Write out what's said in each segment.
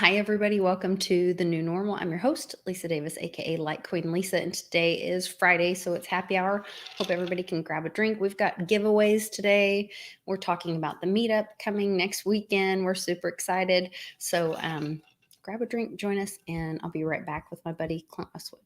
Hi, everybody. Welcome to the new normal. I'm your host, Lisa Davis, aka Litecoin Lisa, and today is Friday, so it's happy hour. Hope everybody can grab a drink. We've got giveaways today. We're talking about the meetup coming next weekend. We're super excited. So grab a drink, join us, and I'll be right back with my buddy Clint Westwood.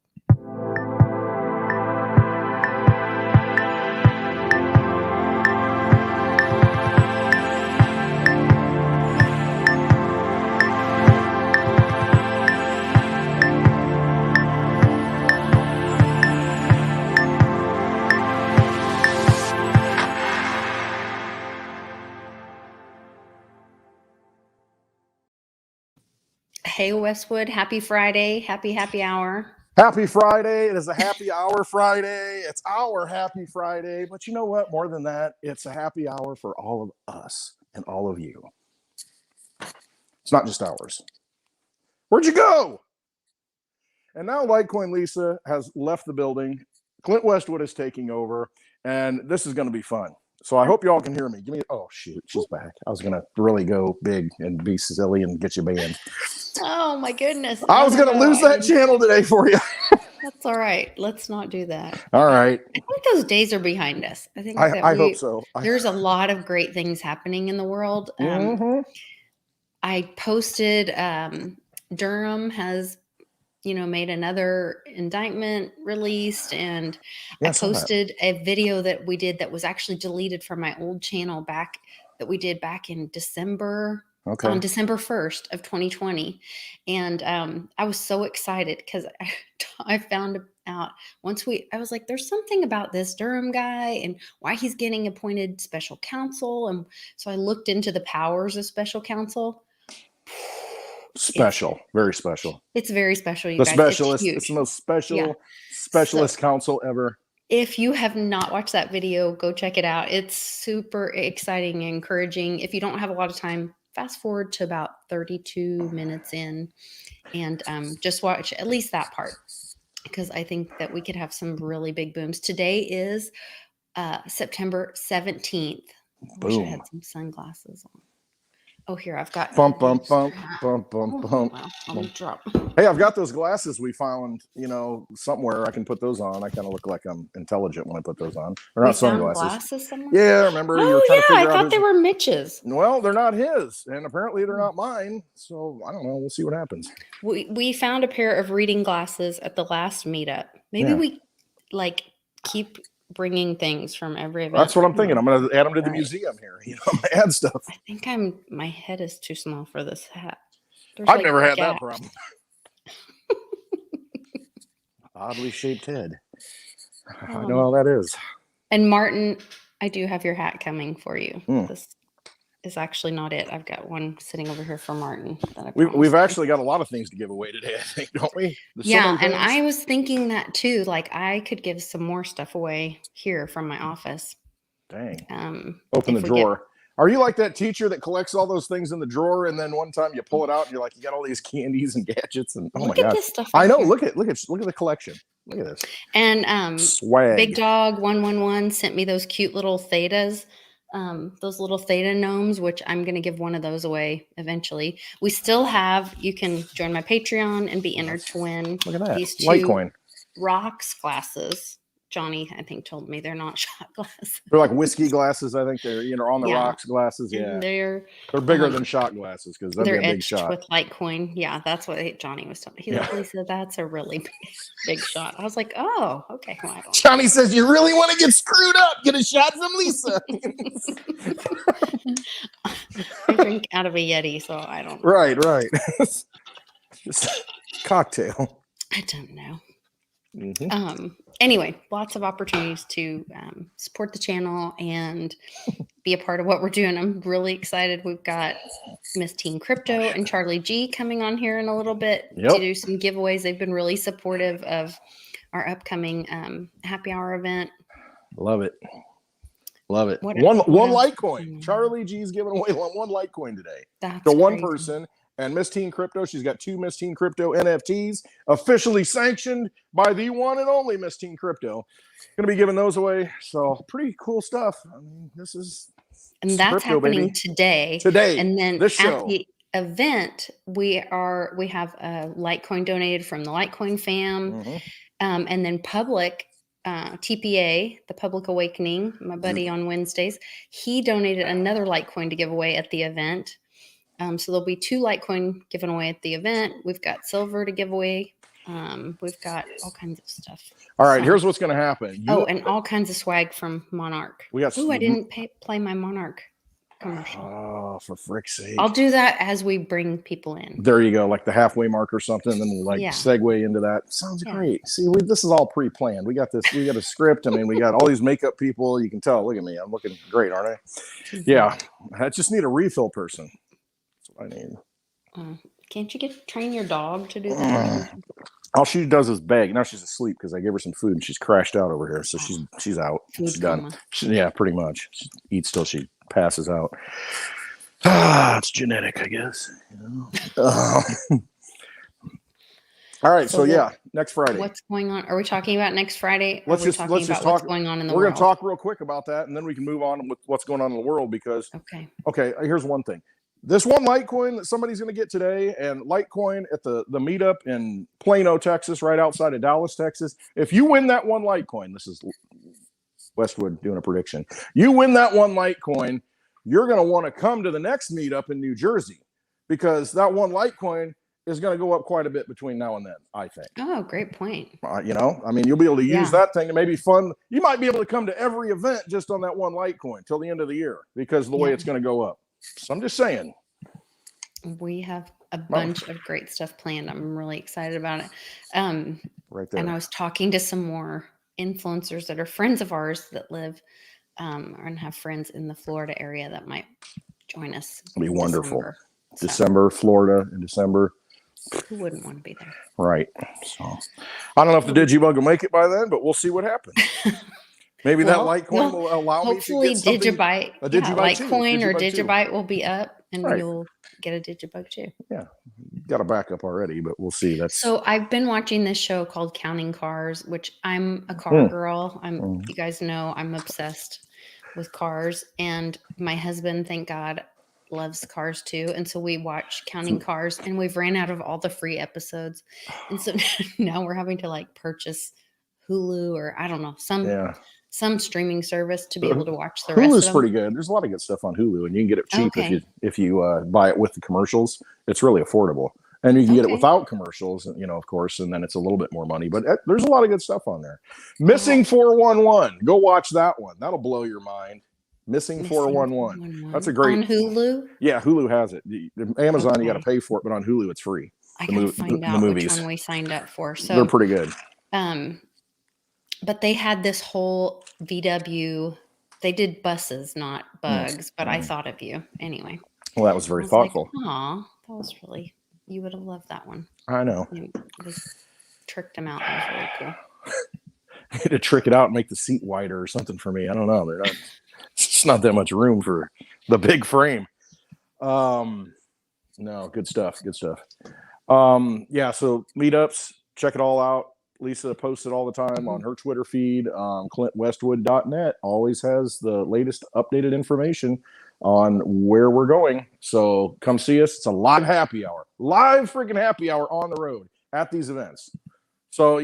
Hey, Westwood. Happy Friday. Happy hour. Happy Friday. It is a happy hour Friday. It's our happy Friday. But you know what? More than that, it's a happy hour for all of us and all of you. It's not just ours. Where'd you go? And now Litecoin Lisa has left the building. Clint Westwood is taking over, and this is going to be fun. So I hope y'all can hear me. Oh, shoot. She's back. I was going to really go big and be silly and get you banned. Oh, my goodness. I was going to lose that channel today for you. That's all right. Let's not do that. All right. I think those days are behind us. I think I hope so. There's a lot of great things happening in the world. I posted Durham has made another indictment released, and I posted a video that we did that was actually deleted from my old channel that we did back in December. Okay. On December 1st of 2020. And I was so excited because I found out I was like, there's something about this Durham guy and why he's getting appointed special counsel. And so I looked into the powers of special counsel. Very special. It's very special, you the guys. Specialist. It's the most specialist counsel ever. If you have not watched that video, go check it out. It's super exciting and encouraging. If you don't have a lot of time, fast forward to about 32 minutes in and just watch at least that part, because I think that we could have some really big booms. Today is September 17th. Boom. I wish I had some sunglasses on. Oh, here, I've got... Bump. Wow, I'll drop. Hey, I've got those glasses we found, somewhere. I can put those on. I kind of look like I'm intelligent when I put those on. They're not sunglasses. Yeah, remember? Oh, yeah, I thought they were Mitch's. Well, they're not his, and apparently they're not mine. So, I don't know. We'll see what happens. We found a pair of reading glasses at the last meetup. Maybe we, keep bringing things from every event. That's what I'm thinking. I'm going to add them to the museum here. I'm going to add stuff. I think my head is too small for this hat. I've never had that problem. Oddly shaped head. I know how that is. And Martin, I do have your hat coming for you. This is actually not it. I've got one sitting over here for Martin. We've actually got a lot of things to give away today, I think, don't we? And I was thinking that too. I could give some more stuff away here from my office. Dang. Open the drawer. Are you like that teacher that collects all those things in the drawer, and then one time you pull it out and you're like, you got all these candies and gadgets, and oh my god, this stuff I know. Look at the collection. Look at this. And swag. Big Dog 111 sent me those cute little thetas. Those little theta gnomes, which I'm going to give one of those away eventually. We still have, you can join my Patreon and be entered to win these two Litecoin rocks glasses. Johnny, I think, told me they're not shot glasses. They're like whiskey glasses. I think they're, on the rocks glasses. Yeah. And they're bigger than shot glasses because they're a big shot. With Litecoin. Yeah, that's what Johnny was telling me. He like, Lisa, that's a really big shot. I was like, oh, okay. Well, I don't Johnny says, you really want to get screwed up? Get a shot from Lisa. I drink out of a Yeti, so I don't know. Right. Just cocktail. I don't know. Anyway, lots of opportunities to support the channel and be a part of what we're doing. I'm really excited. We've got Miss Teen Crypto and Charlie G coming on here in a little bit to do some giveaways. They've been really supportive of our upcoming happy hour event. Love it. One Litecoin. Charlie G's giving away one Litecoin today. That's one person. And Miss Teen Crypto, she's got 2 Miss Teen Crypto NFTs officially sanctioned by the one and only Miss Teen Crypto. Going to be giving those away. So pretty cool stuff. I mean, this is And that's crypto, happening baby. today. Today. And then this show. event, we have a Litecoin donated from the Litecoin fam, and then public TPA, the Public Awakening, my buddy on Wednesdays, he donated another Litecoin to give away at the event. So there'll be 2 Litecoin given away at the event. We've got silver to give away. We've got all kinds of stuff. All right, here's what's going to happen. And all kinds of swag from Monarch. We got. I didn't play my Monarch commercial. Oh, for frick's sake! I'll do that as we bring people in. There you go, like the halfway mark or something, and then we'll segue into that. Sounds great. See, this is all pre-planned. We got this. We got a script. I mean, we got all these makeup people. You can tell. Look at me. I'm looking great, aren't I? Yeah. I just need a refill person. That's what I need. Can't you train your dog to do that? All she does is beg. Now she's asleep because I gave her some food and she's crashed out over here. So she's out. She's done. Yeah, pretty much. She eats till she passes out. It's genetic, I guess. All right, so next Friday. What's going on? Are we talking about next Friday? Let's just talk what's going on in the world. We're going to talk real quick about that, and then we can move on with what's going on in the world. Because okay, here's one thing. This one Litecoin that somebody's going to get today, and Litecoin at the meetup in Plano, Texas, right outside of Dallas, Texas. If you win that one Litecoin, this is Westwood doing a prediction. You win that one Litecoin, you're going to want to come to the next meetup in New Jersey, because that one Litecoin is going to go up quite a bit between now and then, I think. Oh, great point. I mean, you'll be able to use that thing to maybe fund. You might be able to come to every event just on that one Litecoin till the end of the year because of the way it's going to go up. So I'm just saying. We have a bunch of great stuff planned. I'm really excited about it. Right there. And I was talking to some more influencers that are friends of ours that live and have friends in the Florida area that might join us. It'll be wonderful. December, Florida in December. Who wouldn't want to be there? Right. So I don't know if the Digibug will make it by then, but we'll see what happens. Maybe that Litecoin will allow me to get something. Hopefully Litecoin or Digibyte will be up, and you'll get a Digibug too. Yeah, got a backup already, but we'll see. So I've been watching this show called Counting Cars, which I'm a car girl. You guys know I'm obsessed with cars, and my husband, thank God, loves cars too. And so we watch Counting Cars, and we've ran out of all the free episodes, and so now we're having to purchase Hulu or I don't know some streaming service to be able to watch the rest of them. Hulu's pretty good. There's a lot of good stuff on Hulu, and you can get it cheap if you buy it with the commercials. It's really affordable, and you can get it without commercials, of course, and then it's a little bit more money. But there's a lot of good stuff on there. Missing 411. Go watch that one. That'll blow your mind. Missing 411. That's a great on Hulu. Yeah, Hulu has it. Amazon, you got to pay for it, but on Hulu, it's free. I gotta find out which one we signed up for. So they're pretty good. But they had this whole VW. They did buses, not bugs. But I thought of you anyway. Well, that was very thoughtful. Aw, that was really. You would have loved that one. I know. We tricked them out. That was really cool. I had to trick it out and make the seat wider or something for me. I don't know. It's not that much room for the big frame. No, good stuff. Good stuff. Yeah. So meetups, check it all out. Lisa posts it all the time on her Twitter feed. ClintWestwood.net always has the latest updated information on where we're going. So come see us. It's a live happy hour, live freaking happy hour on the road at these events. So,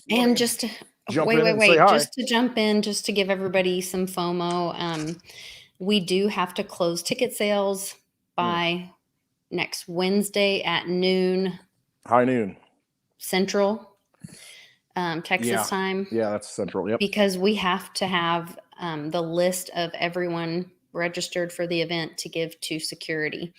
and just to wait, just to jump in, just to give everybody some FOMO. We do have to close ticket sales by next Wednesday at noon. High noon. Central. Texas time. Yeah, that's central. Yep. Because we have to have the list of everyone registered for the event to give to security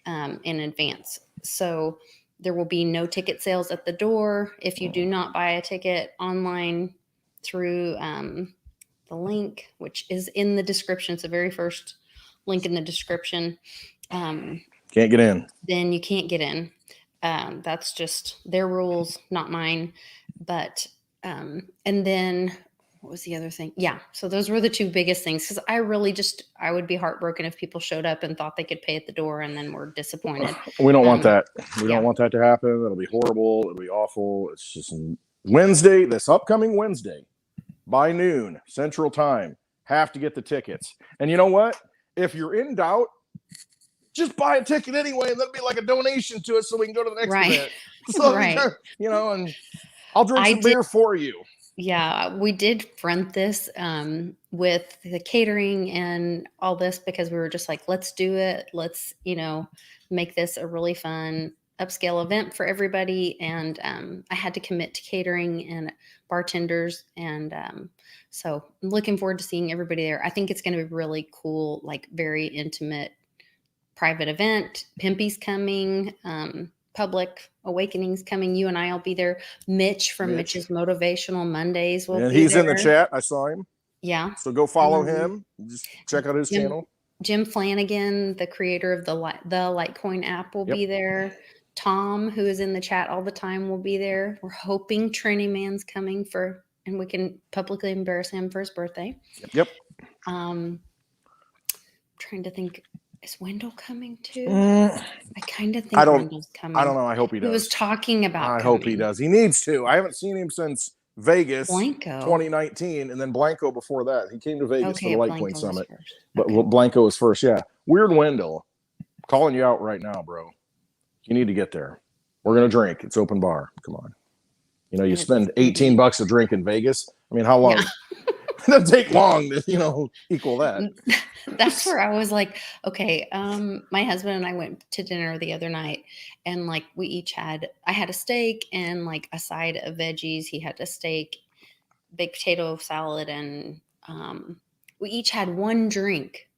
in advance. So there will be no ticket sales at the door. If you do not buy a ticket online through the link, which is in the description, it's the very first link in the description. Can't get in. Then you can't get in. That's just their rules, not mine. But, and then what was the other thing? Yeah. So those were the two biggest things. Cause I would be heartbroken if people showed up and thought they could pay at the door and then were disappointed. We don't want that. We don't want that to happen. It'll be horrible. It'll be awful. It's just Wednesday, this upcoming Wednesday by noon Central Time, have to get the tickets. And you know what? If you're in doubt, just buy a ticket anyway, and that'll be like a donation to us so we can go to the next Right. event. So, Right. you know, and I'll drink I some did. beer for you. Yeah, we did front this with the catering and all this because we were just like, let's do it. Let's, you know, make this a really fun upscale event for everybody. And I had to commit to catering and bartenders. And so I'm looking forward to seeing everybody there. I think it's going to be really cool, like very intimate, private event. Pimpy's coming. Public Awakening's coming. You and I will be there. Mitch from Mitch's Motivational Mondays will be there. He's in the chat. I saw him. Yeah. So go follow him. Just check out his channel. Jim Flanagan, the creator of the Litecoin app, will be there. Tom, who is in the chat all the time, will be there. We're hoping Trini Man's coming and we can publicly embarrass him for his birthday. Yep. Trying to think. Is Wendell coming too? I kind of think Wendell's coming. I don't know. I hope he does. He was talking about I hope he does. He needs to. I haven't seen him since Vegas Blanco 2019, and then Blanco before that. He came to Vegas for the Litecoin Summit. But Okay. Blanco was first, yeah. Weird Wendell. Calling you out right now, bro. You need to get there. We're going to drink. It's open bar. Come on. You know, you spend $18 a drink in Vegas. I mean, how long? Yeah. It doesn't take long to, you know, equal that. That's where I was like, okay, my husband and I went to dinner the other night, and like I had a steak and like a side of veggies. He had a steak, baked potato salad, and we each had one drink.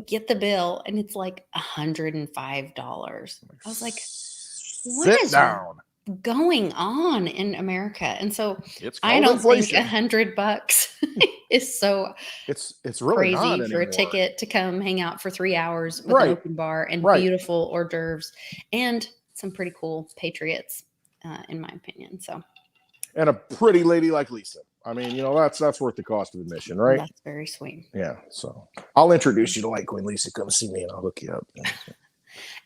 Get the bill, and it's like $105. I was like, what is going on in America? And so I don't think $100 is so it's really crazy for a ticket to come hang out for 3 hours with an open bar and beautiful hors d'oeuvres and some pretty cool patriots, in my opinion. So, and a pretty lady like Lisa. I mean, you know, that's worth the cost of admission, right? That's very sweet. Yeah. So I'll introduce you to Litecoin Lisa. Come see me and I'll hook you up.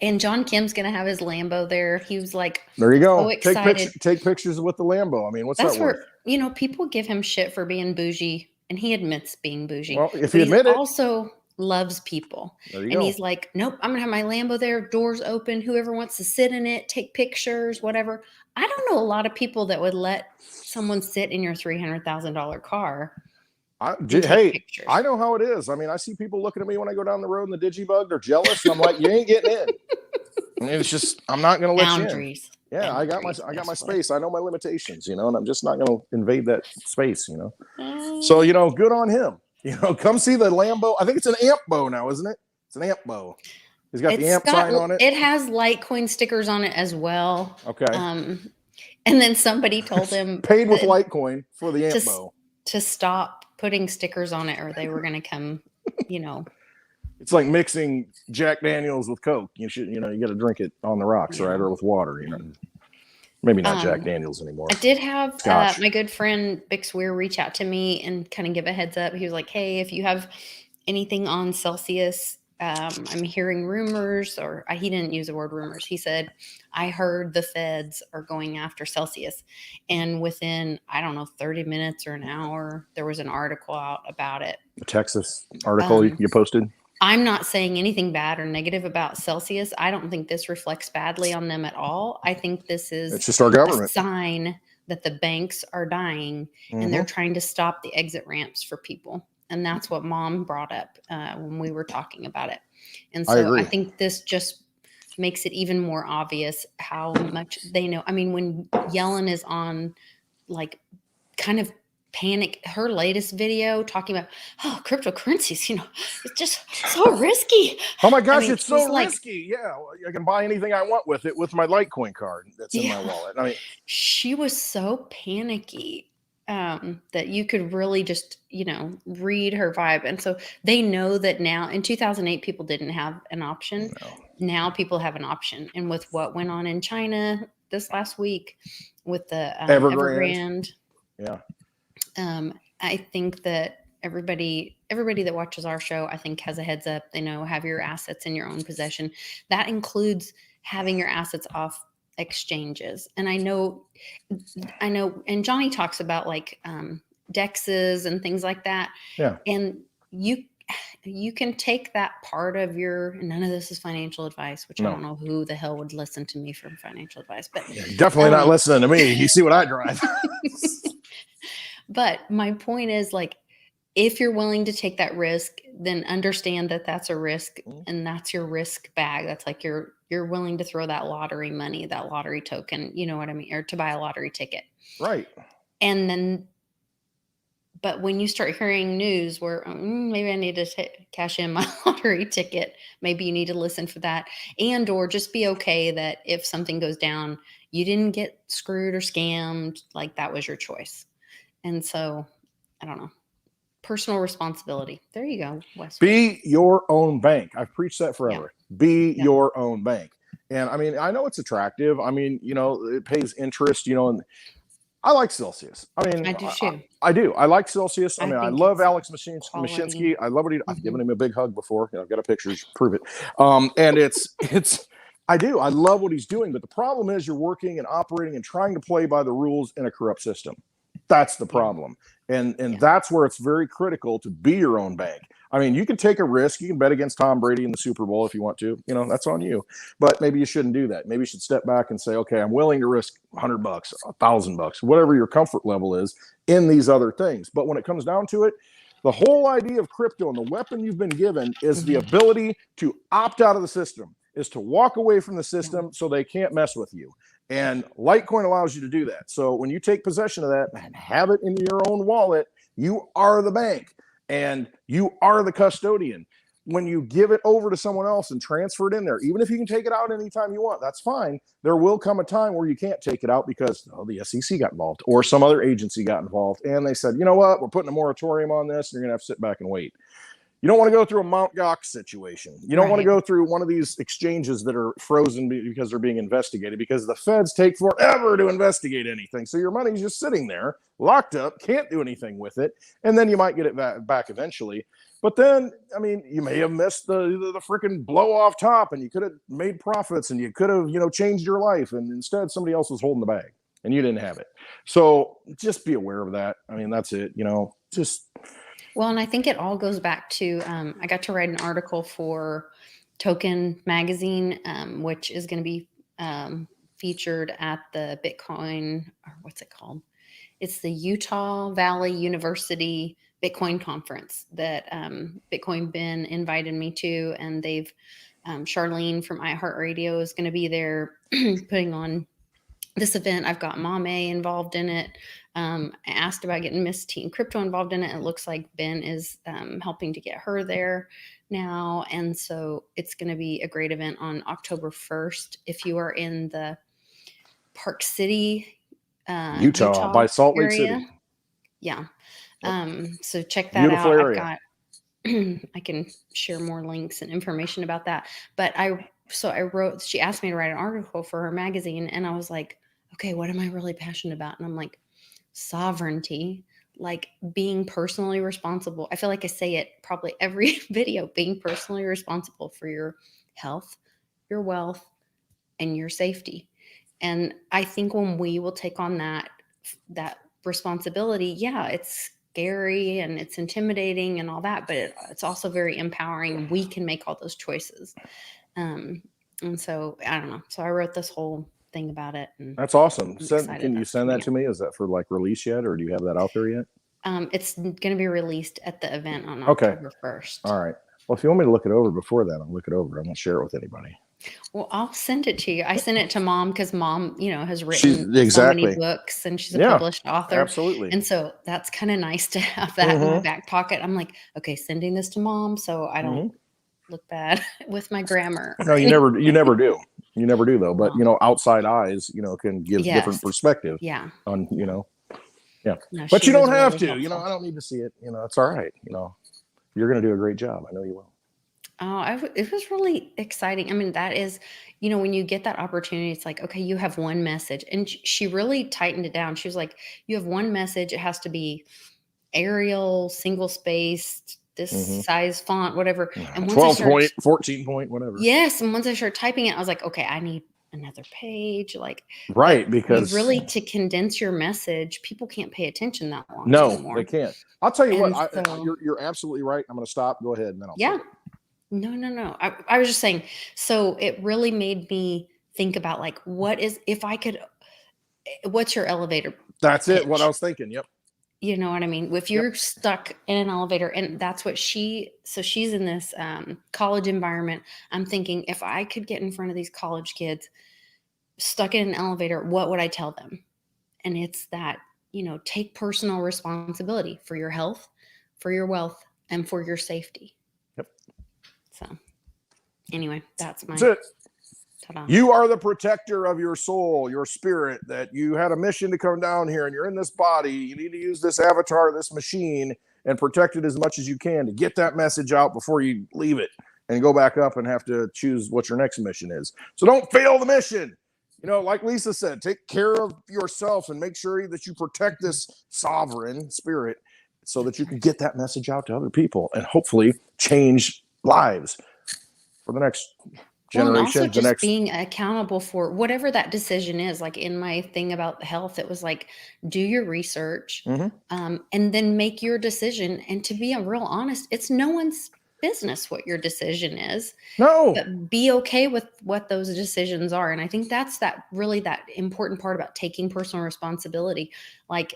And John Kim's going to have his Lambo there. He was like, there you go. So excited. Take pictures with the Lambo. I mean, what's that worth? You know, people give him shit for being bougie, and he admits being bougie. Well, if he admit it. Also loves people. And he's like, nope, I'm going to have my Lambo there, doors open, whoever wants to sit in it, take pictures, whatever. I don't know a lot of people that would let someone sit in your $300,000 car. Hey, I know how it is. I mean, I see people looking at me when I go down the road in the Digibug. They're jealous. And I'm like, you ain't getting in. I mean, it's just, I'm not going to let you in. Yeah, I got my space. I know my limitations, you know, and I'm just not going to invade that space, you know. So, you know, good on him. You know, come see the Lambo. I think it's an Amp-Bo now, isn't it? It's an Amp-Bo. He's got the Amp sign on it. It has Litecoin stickers on it as well. Okay. And then somebody told him paid with Litecoin for the Amp-Bo to stop putting stickers on it, or they were going to come, you know. It's like mixing Jack Daniels with Coke. You got to drink it on the rocks, right? Or with water, you know. Maybe not Jack Daniels anymore. I did have my good friend Bix Weir reach out to me and kind of give a heads up. He was like, hey, if you have anything on Celsius, I'm hearing rumors, or he didn't use the word rumors. He said, I heard the feds are going after Celsius. And within, I don't know, 30 minutes or an hour, there was an article out about it. The Texas article you posted? I'm not saying anything bad or negative about Celsius. I don't think this reflects badly on them at all. I think this is it's just our government. A sign that the banks are dying and they're trying to stop the exit ramps for people. And that's what Mom brought up when we were talking about it. And so I think this just makes it even more obvious how much they know. I mean, when Yellen is on kind of panic, her latest video talking about, cryptocurrencies, you know, it's just so risky. Oh my gosh, it's so risky. Yeah, I can buy anything I want with it with my Litecoin card that's in my wallet. I mean, she was so panicky that you could really just, you know, read her vibe. And so they know that now. In 2008, people didn't have an option. No. Now people have an option. And with what went on in China this last week with the Evergrande. Yeah. I think that everybody that watches our show, I think, has a heads up. They know, have your assets in your own possession. That includes having your assets off exchanges. And I know, and Johnny talks about like DEXs and things like that. Yeah. And you can take that part of your, none of this is financial advice, which I don't know who the hell would listen to me from financial advice, but definitely not listening to me. You see what I drive. But my point is, like, if you're willing to take that risk, then understand that that's a risk, and that's your risk bag. That's like you're willing to throw that lottery money, that lottery token, you know what I mean? Or to buy a lottery ticket. Right. And then, but when you start hearing news where maybe I need to cash in my lottery ticket, maybe you need to listen for that, and or just be okay that if something goes down, you didn't get screwed or scammed. Like, that was your choice. And so, I don't know. Personal responsibility. There you go, Wes. Be your own bank. I've preached that forever. Yeah. Be your own bank. And I mean, I know it's attractive. I mean, you know, it pays interest, you know, and I like Celsius. I mean, I do too. I do. I like Celsius. I mean, I love Alex Mashinsky. I love what he. I've given him a big hug before. I've got a picture to prove it. And it's. I do. I love what he's doing. But the problem is, you're working and operating and trying to play by the rules in a corrupt system. That's the problem. And that's where it's very critical to be your own bank. I mean, you can take a risk. You can bet against Tom Brady in the Super Bowl if you want to. You know, that's on you. But maybe you shouldn't do that. Maybe you should step back and say, okay, I'm willing to risk $100, $1,000, whatever your comfort level is in these other things. But when it comes down to it, the whole idea of crypto and the weapon you've been given is the ability to opt out of the system, is to walk away from the system so they can't mess with you. And Litecoin allows you to do that. So when you take possession of that and have it in your own wallet, you are the bank and you are the custodian. When you give it over to someone else and transfer it in there, even if you can take it out anytime you want, that's fine. There will come a time where you can't take it out because the SEC got involved or some other agency got involved. And they said, you know what, we're putting a moratorium on this. And you're going to have to sit back and wait. You don't want to go through a Mt. Gox situation. You don't want to go through one of these exchanges that are frozen because they're being investigated, because the feds take forever to investigate anything. So your money's just sitting there, locked up, can't do anything with it. And then you might get it back eventually. But then, I mean, you may have missed the freaking blow off top, and you could have made profits, and you could have, you know, changed your life. And instead, somebody else was holding the bag and you didn't have it. So just be aware of that. I mean, that's it, you know, just... Well, and I think it all goes back to, I got to write an article for Token Magazine, which is going to be featured at the Bitcoin, or what's it called? It's the Utah Valley University Bitcoin Conference that Bitcoin Ben invited me to. And they've, Charlene from iHeartRadio is going to be there putting on this event. I've got Mame involved in it. I asked about getting Miss Teen Crypto involved in it. It looks like Ben is helping to get her there now. And so it's going to be a great event on October 1st. If you are in the Park City, Utah by Salt Lake City. Yeah. So check that Beautiful out. Area. I can share more links and information about that. But she asked me to write an article for her magazine. And I was like, okay, what am I really passionate about? And I'm like, sovereignty, like being personally responsible. I feel like I say it probably every video, being personally responsible for your health, your wealth, and your safety. And I think when we will take on that responsibility, yeah, it's scary and it's intimidating and all that, but it's also very empowering. We can make all those choices. And so I don't know. So I wrote this whole thing about it. And that's awesome. Can you send that to me? Is that for like release yet, or do you have that out there yet? It's going to be released at the event on October 1st. All right. Well, if you want me to look it over before that, I'll look it over. I won't share it with anybody. Well, I'll send it to you. I sent it to Mom because Mom, you know, has written so many books, and she's a published author. Absolutely. And so that's kind of nice to have that in my back pocket. I'm like, okay, sending this to Mom so I don't look bad with my grammar. No, you never do. You never do though. But you know, outside eyes, you know, can give different perspective. Yeah. On, you know. Yeah. No, but you don't have really to. Helpful. You know, I don't need to see it. You know, it's all right. You know, you're going to do a great job. I know you will. Oh, it was really exciting. I mean, that is, you know, when you get that opportunity, it's like, okay, you have one message. And she really tightened it down. She was like, you have one message. It has to be Arial, single spaced, this size font, whatever. And once 12 point, 14 point, whatever. Yes. And once I started typing it, I was like, okay, I need another page, like, Right, but you because really, to condense your message, people can't pay attention that long no, anymore. they can't. I'll tell you what, And so, you're absolutely right. I'm going to stop. Go ahead, and then I'll say yeah, it. no. I was just saying, so it really made me think about, like, if I could, what's your elevator That's it. What I pitch? was thinking. Yep. You know what I mean? If Yep. you're stuck in an elevator, and that's what so she's in this college environment. I'm thinking, if I could get in front of these college kids stuck in an elevator, what would I tell them? And it's that, take personal responsibility for your health, for your wealth, and for your safety. Yep. So anyway, that's it. Ta-da. You are the protector of your soul, your spirit, that you had a mission to come down here and you're in this body. You need to use this avatar, this machine, and protect it as much as you can to get that message out before you leave it and go back up and have to choose what your next mission is. So don't fail the mission. Like Lisa said, take care of yourself and make sure that you protect this sovereign spirit so that you can get that message out to other people and hopefully change lives for the next generation. Well, and also just being accountable for whatever that decision is. Like in my thing about health, it was like, do your research, and then make your decision. And to be real honest, it's no one's business what your decision is. No. But be okay with what those decisions are. And I think that's that important part about taking personal responsibility. Like,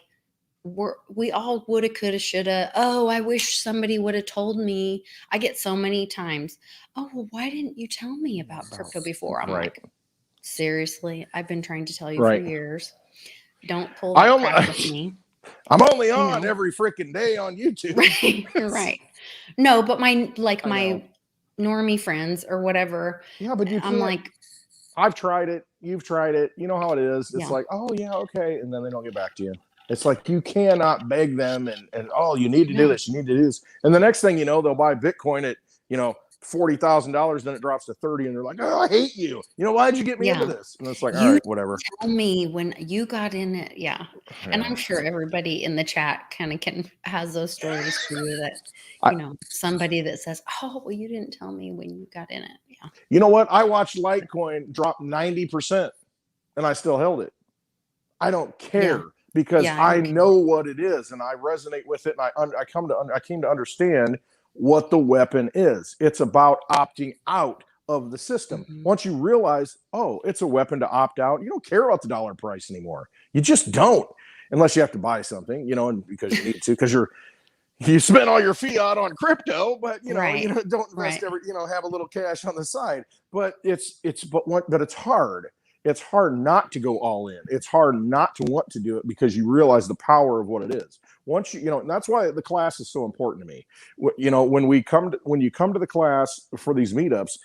we all woulda, coulda, shoulda. Oh, I wish somebody would have told me. I get so many times, oh, well, why didn't you tell me about crypto before? I'm like, seriously, I've been trying to tell you for years. Don't pull that crap with me. I'm only on every freaking day on YouTube. Right. No, but my normie friends or whatever. Yeah, but I'm like, I've tried it. You've tried it. You know how it is. It's like, oh yeah, okay, and then they don't get back to you. It's like you cannot beg them and oh, you need to do this, you need to do this. And the next thing you know, they'll buy Bitcoin at, $40,000, then it drops to 30, and they're like, oh, I hate you. Why'd you get me into this? And it's like, all right, whatever. Tell me when you got in it. Yeah. And I'm sure everybody in the chat kind of has those stories for you that, somebody that says, oh, well, you didn't tell me when you got in it. Yeah. You know what? I watched Litecoin drop 90% and I still held it. I don't care. Yeah. Because I know what it is and I resonate with it, and I came to understand what the weapon is. It's about opting out of the system. Once you realize, oh, it's a weapon to opt out, you don't care about the dollar price anymore. You just don't, unless you have to buy something, and because you need to, because you spent all your fiat on crypto, but don't invest every, have a little cash on the side. But it's hard. It's hard not to go all in. It's hard not to want to do it because you realize the power of what it is. Once and that's why the class is so important to me. When you come to the class for these meetups,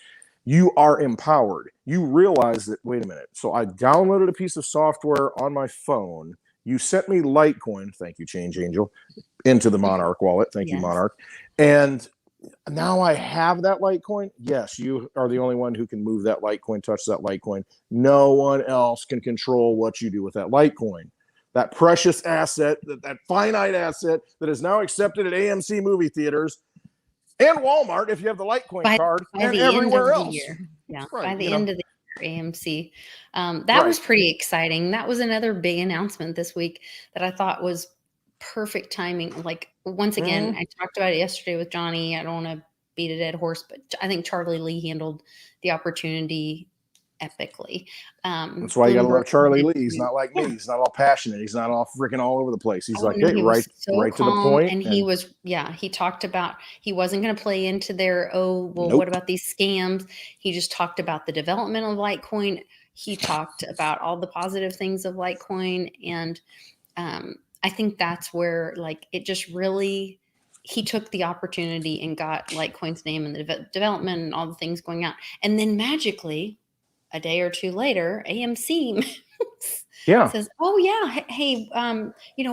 you are empowered. You realize that, wait a minute. So I downloaded a piece of software on my phone. You sent me Litecoin. Thank you, Change Angel, into the Monarch wallet. Thank you, Monarch. And now I have that Litecoin. Yes, you are the only one who can move that Litecoin, touch that Litecoin. No one else can control what you do with that Litecoin. That precious asset, that finite asset that is now accepted at AMC movie theaters and Walmart if you have the Litecoin card, and everywhere else. Yeah, by the end of the year, AMC. That was pretty exciting. That was another big announcement this week that I thought was perfect timing. Like, once again, I talked about it yesterday with Johnny. I don't want to beat a dead horse, but I think Charlie Lee handled the opportunity epically. That's why you gotta love Charlie Lee. He's not like me. He's not all passionate. He's not all freaking all over the place. He's right to the point. And he was, he talked about he wasn't going to play into their, what about these scams? He just talked about the development of Litecoin. He talked about all the positive things of Litecoin, and I think that's where it just really, he took the opportunity and got Litecoin's name in the development and all the things going out. And then magically, a day or two later, AMC says, oh yeah, hey,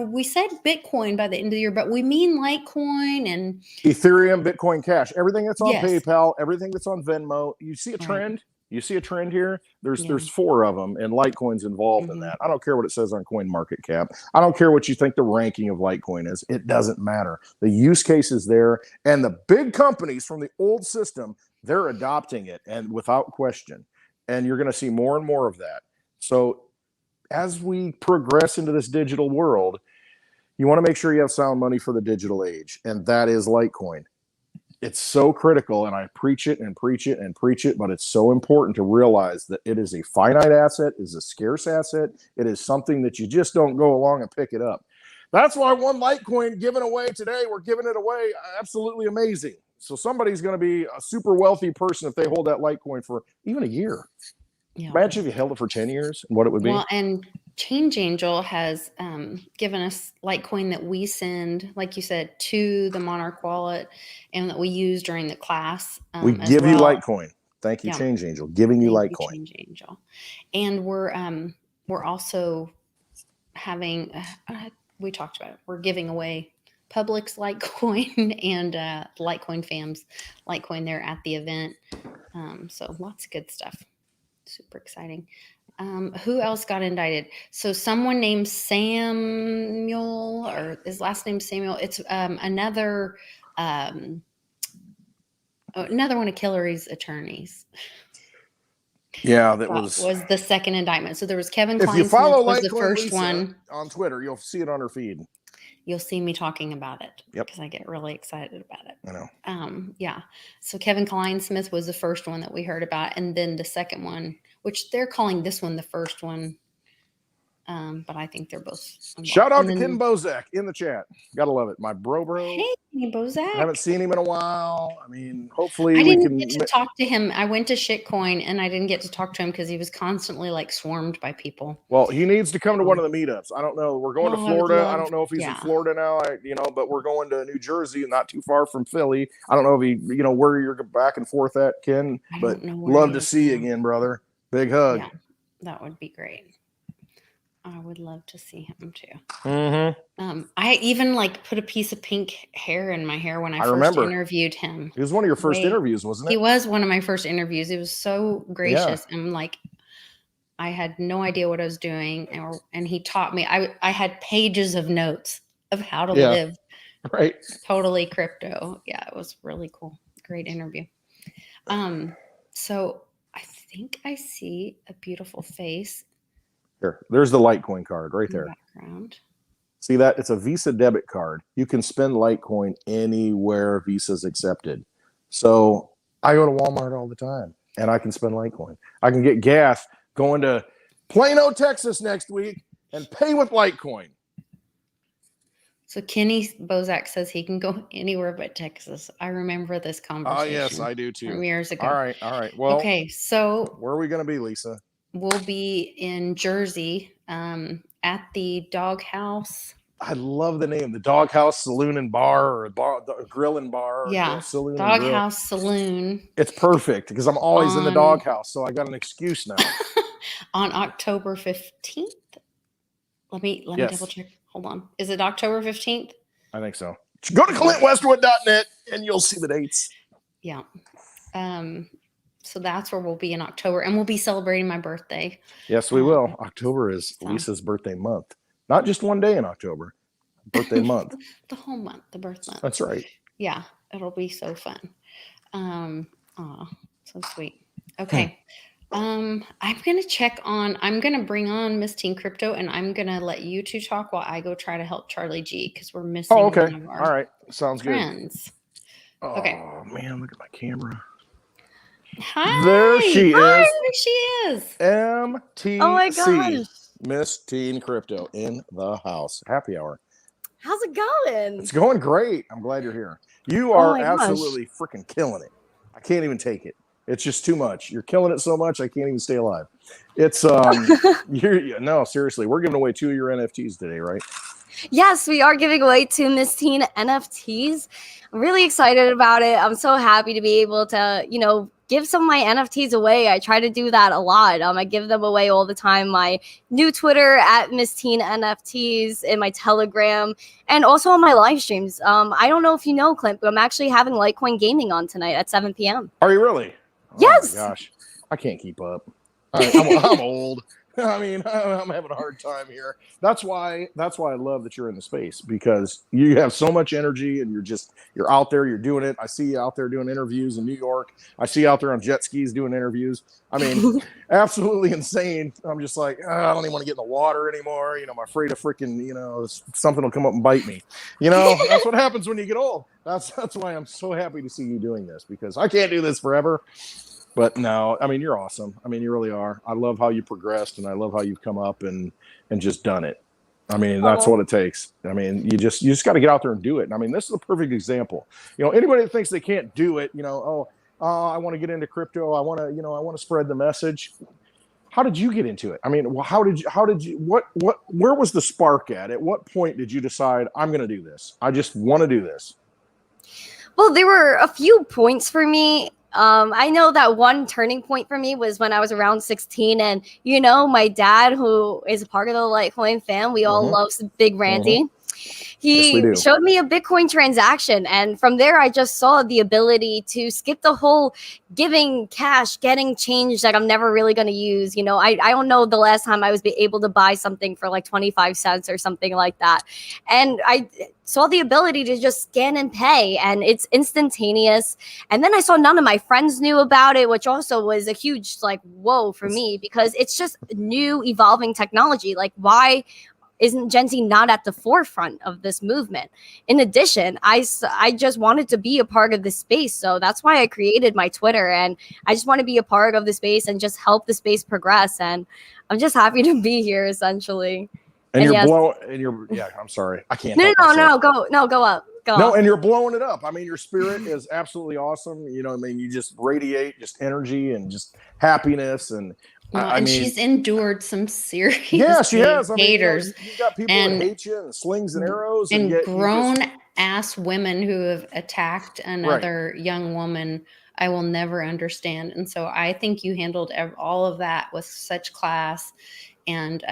we said Bitcoin by the end of the year, but we mean Litecoin and Ethereum, Bitcoin Cash, everything that's on PayPal, everything that's on Venmo. You see a trend? You see a trend here? There's 4 of them, and Litecoin's involved in that. I don't care what it says on CoinMarketCap. I don't care what you think the ranking of Litecoin is. It doesn't matter. The use case is there, and the big companies from the old system, they're adopting it, and without question. And you're going to see more and more of that. So as we progress into this digital world, you want to make sure you have sound money for the digital age. And that is Litecoin. It's so critical, and I preach it and preach it and preach it, but it's so important to realize that it is a finite asset, is a scarce asset. It is something that you just don't go along and pick it up. That's why one Litecoin given away today, we're giving it away. Absolutely amazing. So somebody's going to be a super wealthy person if they hold that Litecoin for even a year. Yeah. Imagine if you held it for 10 years and what it would be. Well, and Change Angel has given us Litecoin that we send, like you said, to the Monarch wallet and that we use during the class. We give you Litecoin. Thank you, Yeah. Change Angel, giving you Thank Litecoin. you, Change Angel. And we're also having, we talked about it, we're giving away Publix Litecoin and Litecoin Fams Litecoin there at the event. So lots of good stuff. Super exciting. Who else got indicted? So someone named Samuel, or his last name Samuel. It's another one of Hillary's attorneys. Yeah, that was the second indictment. So there was Kevin if you follow was the Litecoin first Lisa one on Twitter, you'll see it on her feed. You'll see me talking about it. Yep. Because I get really excited about it. I know. Yeah. So Kevin Kleinsmith was the first one that we heard about, and then the second one, which they're calling this one the first one. But I think they're both involved. Shout out to Ken Bozak in the chat. Gotta love it. My bro. Hey, Bozak. I haven't seen him in a while. I mean, hopefully I didn't get to talk to him. I went to Shitcoin and I didn't get to talk to him because he was constantly like swarmed by people. Well, he needs to come to one of the meetups. I don't know. We're going to Florida. I don't know if he's in Florida now. But we're going to New Jersey, not too far from Philly. I don't know if he, where you're back and forth at, Ken. But love to see you again, brother. Big hug. Yeah, that would be great. I would love to see him too. Mm-hmm. I even put a piece of pink hair in my hair when I first interviewed him. He was one of your first interviews, wasn't it? He was one of my first interviews. He was so gracious. Yeah. And I had no idea what I was doing. And he taught me. I had pages of notes of how to live. Right. Totally crypto. Yeah, it was really cool. Great interview. So I think I see a beautiful face. Here, there's the Litecoin card right there. Background. See that? It's a Visa debit card. You can spend Litecoin anywhere Visa's accepted. So I go to Walmart all the time, and I can spend Litecoin. I can get gas going to Plano, Texas next week and pay with Litecoin. So Kenny Bozak says he can go anywhere but Texas. I remember this conversation. Oh, yes, I do too. From years ago. All right. Well, okay, so where are we going to be, Lisa? We'll be in Jersey at the Doghouse. I love the name, the Doghouse Saloon and Bar, or Grill and Bar. Yeah, Saloon Doghouse Saloon. It's perfect because I'm always in the doghouse, so I got an excuse now. On October 15th. Let me double check. Hold on. Is it October 15th? I think so. Go to clintwestwood.net and you'll see the dates. Yeah. So that's where we'll be in October, and we'll be celebrating my birthday. Yes, we will. October is Lisa's birthday month. Not just one day in October. Birthday month. The whole month, the birth month. That's right. Yeah, it'll be so fun. So sweet. Okay. I'm gonna bring on Miss Teen Crypto, and I'm gonna let you two talk while I go try to help Charlie G, because we're missing one of our all right. Sounds friends. Good. Okay. Oh man, look at my camera. Hi. There she is. There she is. MTC. Oh my gosh. Miss Teen Crypto in the house. Happy hour. How's it going? It's going great. I'm glad you're here. You are absolutely freaking killing it. I can't even take it. It's just too much. You're killing it so much I can't even stay alive. It's no, seriously. We're giving away 2 of your NFTs today, right? Yes, we are giving away 2 Miss Teen NFTs. I'm really excited about it. I'm so happy to be able to, give some of my NFTs away. I try to do that a lot. I give them away all the time. My new Twitter at Miss Teen NFTs, and my Telegram, and also on my live streams. I don't know if you know, Clint, but I'm actually having Litecoin Gaming on tonight at 7 p.m. Are you really? Yes. Oh my gosh, I can't keep up. I'm old. I mean, I'm having a hard time here. That's why I love that you're in the space, because you have so much energy and you're out there, you're doing it. I see you out there doing interviews in New York. I see you out there on jet skis doing interviews. I mean, absolutely insane. I'm just like, I don't even want to get in the water anymore. I'm afraid of freaking, something will come up and bite me. That's what happens when you get old. That's why I'm so happy to see you doing this, because I can't do this forever. But no, I mean, you're awesome. I mean, you really are. I love how you progressed, and I love how you've come up and just done it. I mean, that's what it takes. I mean, you just got to get out there and do it. And I mean, this is a perfect example. Anybody that thinks they can't do it, I want to get into crypto. I want to spread the message. How did you get into it? I mean, where was the spark at? At what point did you decide, I'm going to do this? I just want to do this. Well, there were a few points for me. I know that one turning point for me was when I was around 16, and my dad, who is a part of the Litecoin fam, we all love Big Randy. He showed me a Bitcoin transaction, and from there I just saw the ability to skip the whole giving cash, getting change that I'm never really going to use. I don't know the last time I was able to buy something for like 25 cents or something like that. And I saw the ability to just scan and pay, and it's instantaneous. And then I saw none of my friends knew about it, which also was a huge whoa for me, because it's just new evolving technology. Like, why isn't Gen Z not at the forefront of this movement? In addition, I just wanted to be a part of the space. So that's why I created my Twitter, and I just want to be a part of the space and just help the space progress. And I'm just happy to be here, essentially. And I'm sorry. I can't. No, go up. And you're blowing it up. I mean, your spirit is absolutely awesome. You just radiate just energy and just happiness. And she's endured some serious she has. haters. You got people that hate you and slings and arrows. And grown-ass women who have attacked another young woman I will never understand. And so I think you handled all of that with such class. And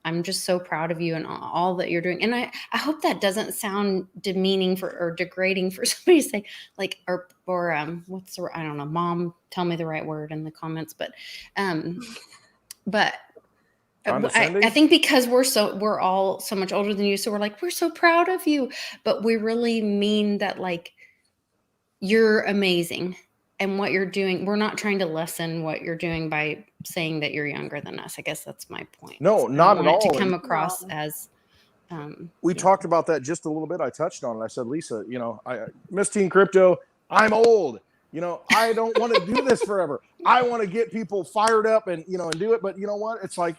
I'm just so proud of you and all that you're doing. And I hope that doesn't sound demeaning or degrading for somebody to say, what's the, I don't know, Mom, tell me the right word in the comments. But I think because we're all so much older than you, so we're so proud of you, but we really mean that you're amazing. And what you're doing, we're not trying to lessen what you're doing by saying that you're younger than us. I guess that's my point. No, not at all. To come across as we talked about that just a little bit. I touched on it. I said, Lisa, Miss Teen Crypto, I'm old. I don't want to do this forever. I want to get people fired up and and do it. But you know what? It's like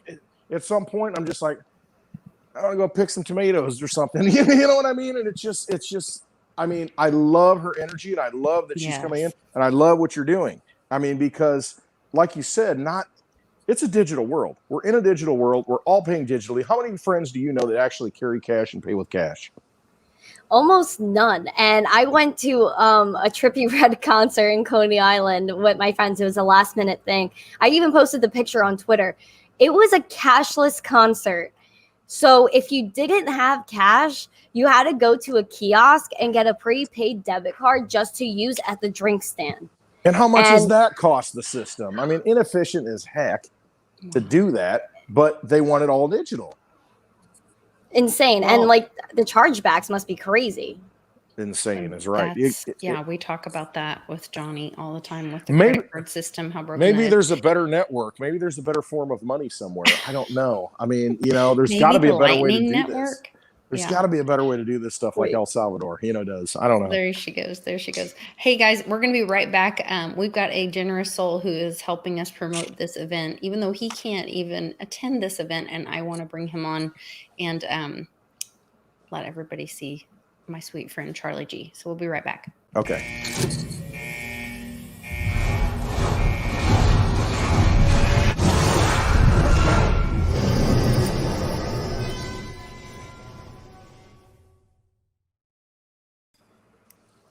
at some point I'm just like, I want to go pick some tomatoes or something. You know what I mean? And it's just. I mean, I love her energy, and I love that she's coming in, and I love what you're doing. I mean, because like you said, it's a digital world. We're in a digital world. We're all paying digitally. How many friends do you know that actually carry cash and pay with cash? Almost none. And I went to a Trippie Redd concert in Coney Island with my friends. It was a last minute thing. I even posted the picture on Twitter. It was a cashless concert. So if you didn't have cash, you had to go to a kiosk and get a prepaid debit card just to use at the drink stand. And how much does that cost the system? I mean, inefficient as heck to do that, but they want it all digital. Insane. Wow. And the chargebacks must be crazy. Insane is right. We talk about that with Johnny all the time with the credit card system. How broken. Maybe there's a better network. Maybe there's a better form of money somewhere. I don't know. I mean, there's got to be a better way to do this. There's got to be a better way to do this stuff like El Salvador, does. I don't know. There she goes. Hey guys, we're going to be right back. We've got a generous soul who is helping us promote this event, even though he can't even attend this event. And I want to bring him on and let everybody see my sweet friend, Charlie G. So we'll be right back. Okay.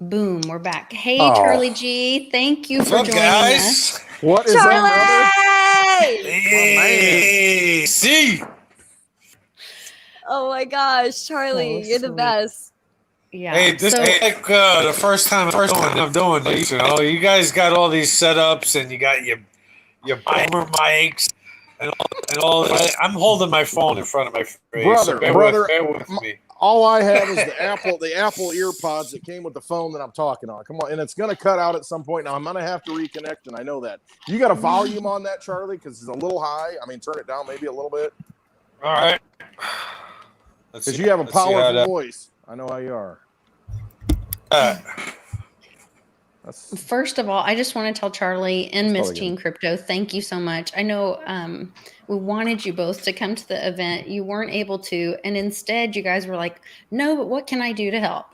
Boom, we're back. Hey, Charlie G, thank you for joining us. What is Charlie? Hey, see. Oh my gosh, Charlie, you're the best. Yeah. Hey, this is the first time I'm doing this. You guys got all these setups, and you got your boomer mics. and all that. I'm holding my phone in front of my face. Brother, Bear with me. all I have is the Apple earpods that came with the phone that I'm talking on. Come on, and it's gonna cut out at some point. Now I'm gonna have to reconnect, and I know that. You got a volume on that, Charlie? Because it's a little high. I mean, turn it down maybe a little bit. All right. Because you have a powerful voice. I know how you are. First of all, I just want to tell Charlie and Miss probably Teen Crypto, thank you so much. I know we wanted you both to come to the event. You weren't able to. And instead, you guys were like, no, but what can I do to help?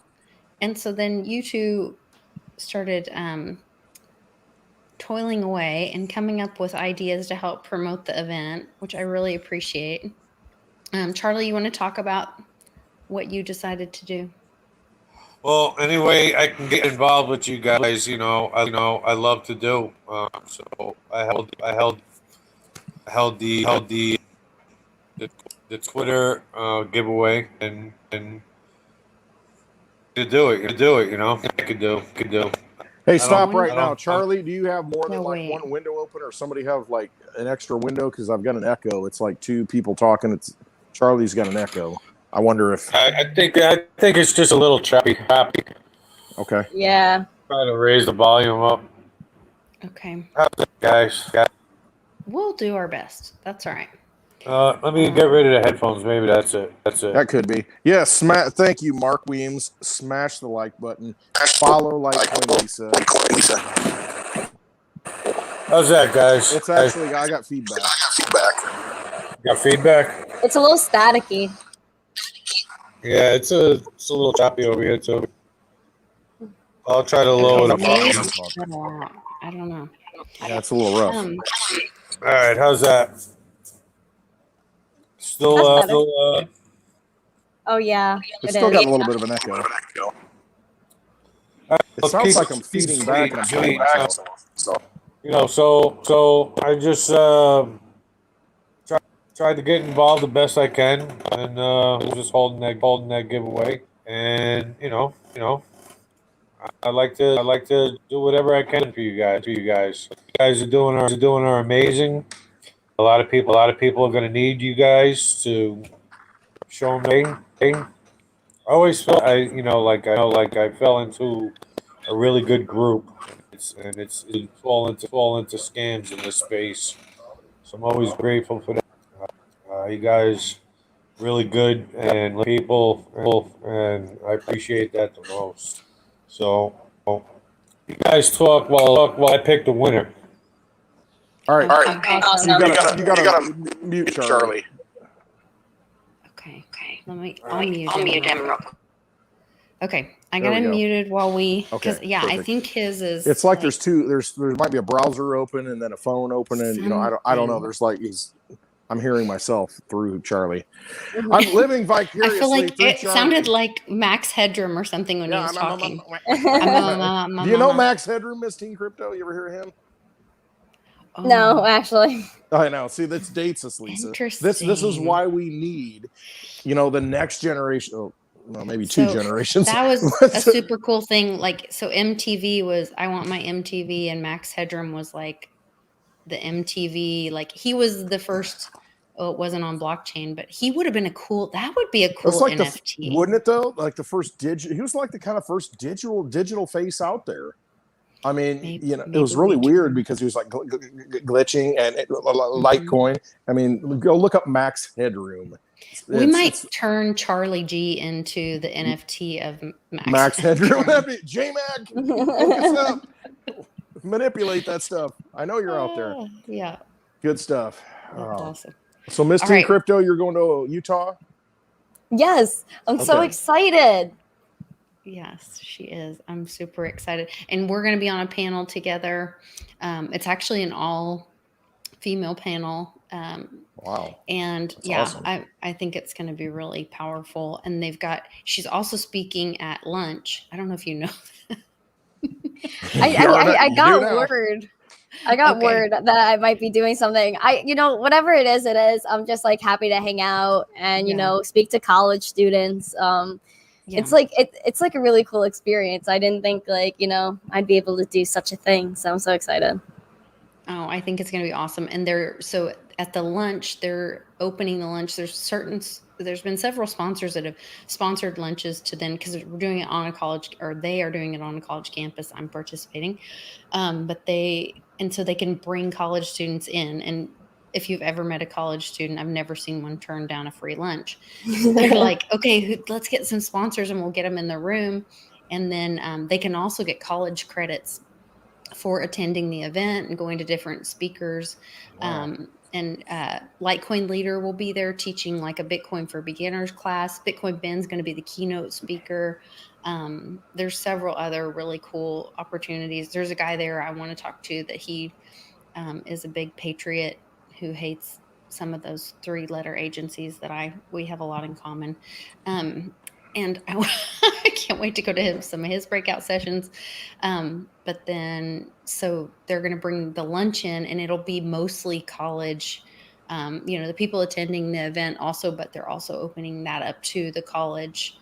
And so then you two started toiling away and coming up with ideas to help promote the event, which I really appreciate. Charlie, you want to talk about what you decided to do? Well, anyway, I can get involved with you guys. I love to do. So I held the Twitter giveaway and to do it. I could do. Hey, stop right now, don't- Charlie. Do you have more than No, like wait. one window open, or somebody have like an extra window? Because I've got an echo. It's like two people talking. It's Charlie's got an echo. I wonder if. I think it's just a little choppy. Okay. Yeah. Try to raise the volume up, Okay. guys. We'll do our best. That's all right. Let me get rid of the headphones. Maybe that's it. That could be. Yes. Thank you, Mark Weems. Smash the like button. Follow Litecoin Lisa. How's that, guys? It's actually I got feedback. Got feedback. It's a little staticky. Yeah, it's a little choppy over here too. I'll try to lower the volume. I don't know. Yeah, it's a little rough. All right, how's that? Still, That's better. Oh yeah, It's it still is. got a little bit of an echo. It sounds like I'm feeding back and I'm feeding back. So I just tried to get involved the best I can, and just holding that giveaway. And I like to do whatever I can for you guys. You guys are doing are amazing. A lot of people are going to need you guys to show them. I always felt I fell into a really good group. It's fall into scams in this space. So I'm always grateful for that. You guys really good and people, and I appreciate that the most. So you guys talk while I pick the winner. All right. Awesome. You gotta mute Charlie. Okay. I'll mute him real quick. Okay. I got him muted while we, because Okay, I perfect. think his is. It's like there's two. There might be a browser open and then a phone open, and I don't know. There's like I'm hearing myself through Charlie. I'm living I vicariously. feel like through it Charlie. sounded like Max Headroom or something when he was talking. Do you know Max Headroom, Miss Teen Crypto? You ever hear him? No, actually. I know. See, this dates us, Lisa. This is Interesting. why we need, the next generation. Oh, well, maybe two generations. That was a super cool thing. Like, so MTV was, I want my MTV, and Max Headroom was like the MTV. Like, he was the first. Oh, it wasn't on blockchain, but he would have been that would be a cool like NFT. Wouldn't it though? Like the first he was like the kind of first digital face out there. I mean, it was really weird because he was like glitching and Litecoin. I mean, go look up Max Headroom. We might turn Charlie G into the NFT of Max Headroom. That'd be J-Mac. Look us up. Manipulate that stuff. I know you're out there. Yeah. Good stuff. That's awesome. So, Miss Teen Crypto, you're going to Utah? Yes, I'm so excited. Yes, she is. I'm super excited. And we're going to be on a panel together. It's actually an all-female panel. Wow. And that's awesome. I think it's going to be really powerful. And she's also speaking at lunch. I don't know if you know that. I got word. I got word that I might be doing something. Whatever it is. I'm just like happy to hang out and, speak to college students. It's like a really cool experience. I didn't think I'd be able to do such a thing. So I'm so excited. Oh, I think it's going to be awesome. And at the lunch, they're opening the lunch. There's been several sponsors that have sponsored lunches to then, because we're doing it on a college, or they are doing it on a college campus. I'm participating. So they can bring college students in. And if you've ever met a college student, I've never seen one turn down a free lunch. They're like, okay, let's get some sponsors and we'll get them in the room. And then they can also get college credits for attending the event and going to different speakers. Wow. And Litecoin Leader will be there teaching like a Bitcoin for beginners class. Bitcoin Ben's going to be the keynote speaker. There's several other really cool opportunities. There's a guy there I want to talk to that he is a big patriot who hates some of those 3-letter agencies that we have a lot in common. And I can't wait to go to some of his breakout sessions. But then, so they're going to bring the lunch in, and it'll be mostly college, the people attending the event also, but they're also opening that up to the college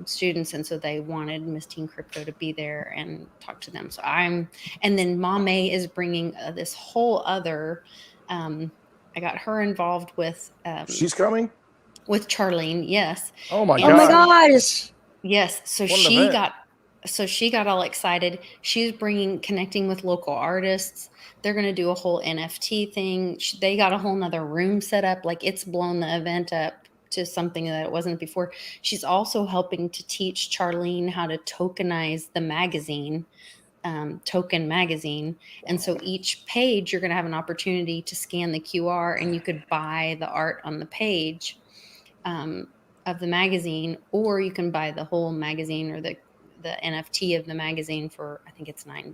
students. And so they wanted Miss Teen Crypto to be there and talk to them. And then Mame is bringing this whole other, I got her involved with. She's coming? With Charlene, yes. Oh my Oh my gosh. Yes. So she got all excited. She's connecting with local artists. They're going to do a whole NFT thing. They got a whole nother room set up. Like, it's blown the event up to something that it wasn't before. She's also helping to teach Charlene how to tokenize the magazine, Token Magazine. And so each page, you're going to have an opportunity to scan the QR, and you could buy the art on the page of the magazine, or you can buy the whole magazine or the NFT of the magazine for, I think it's $9.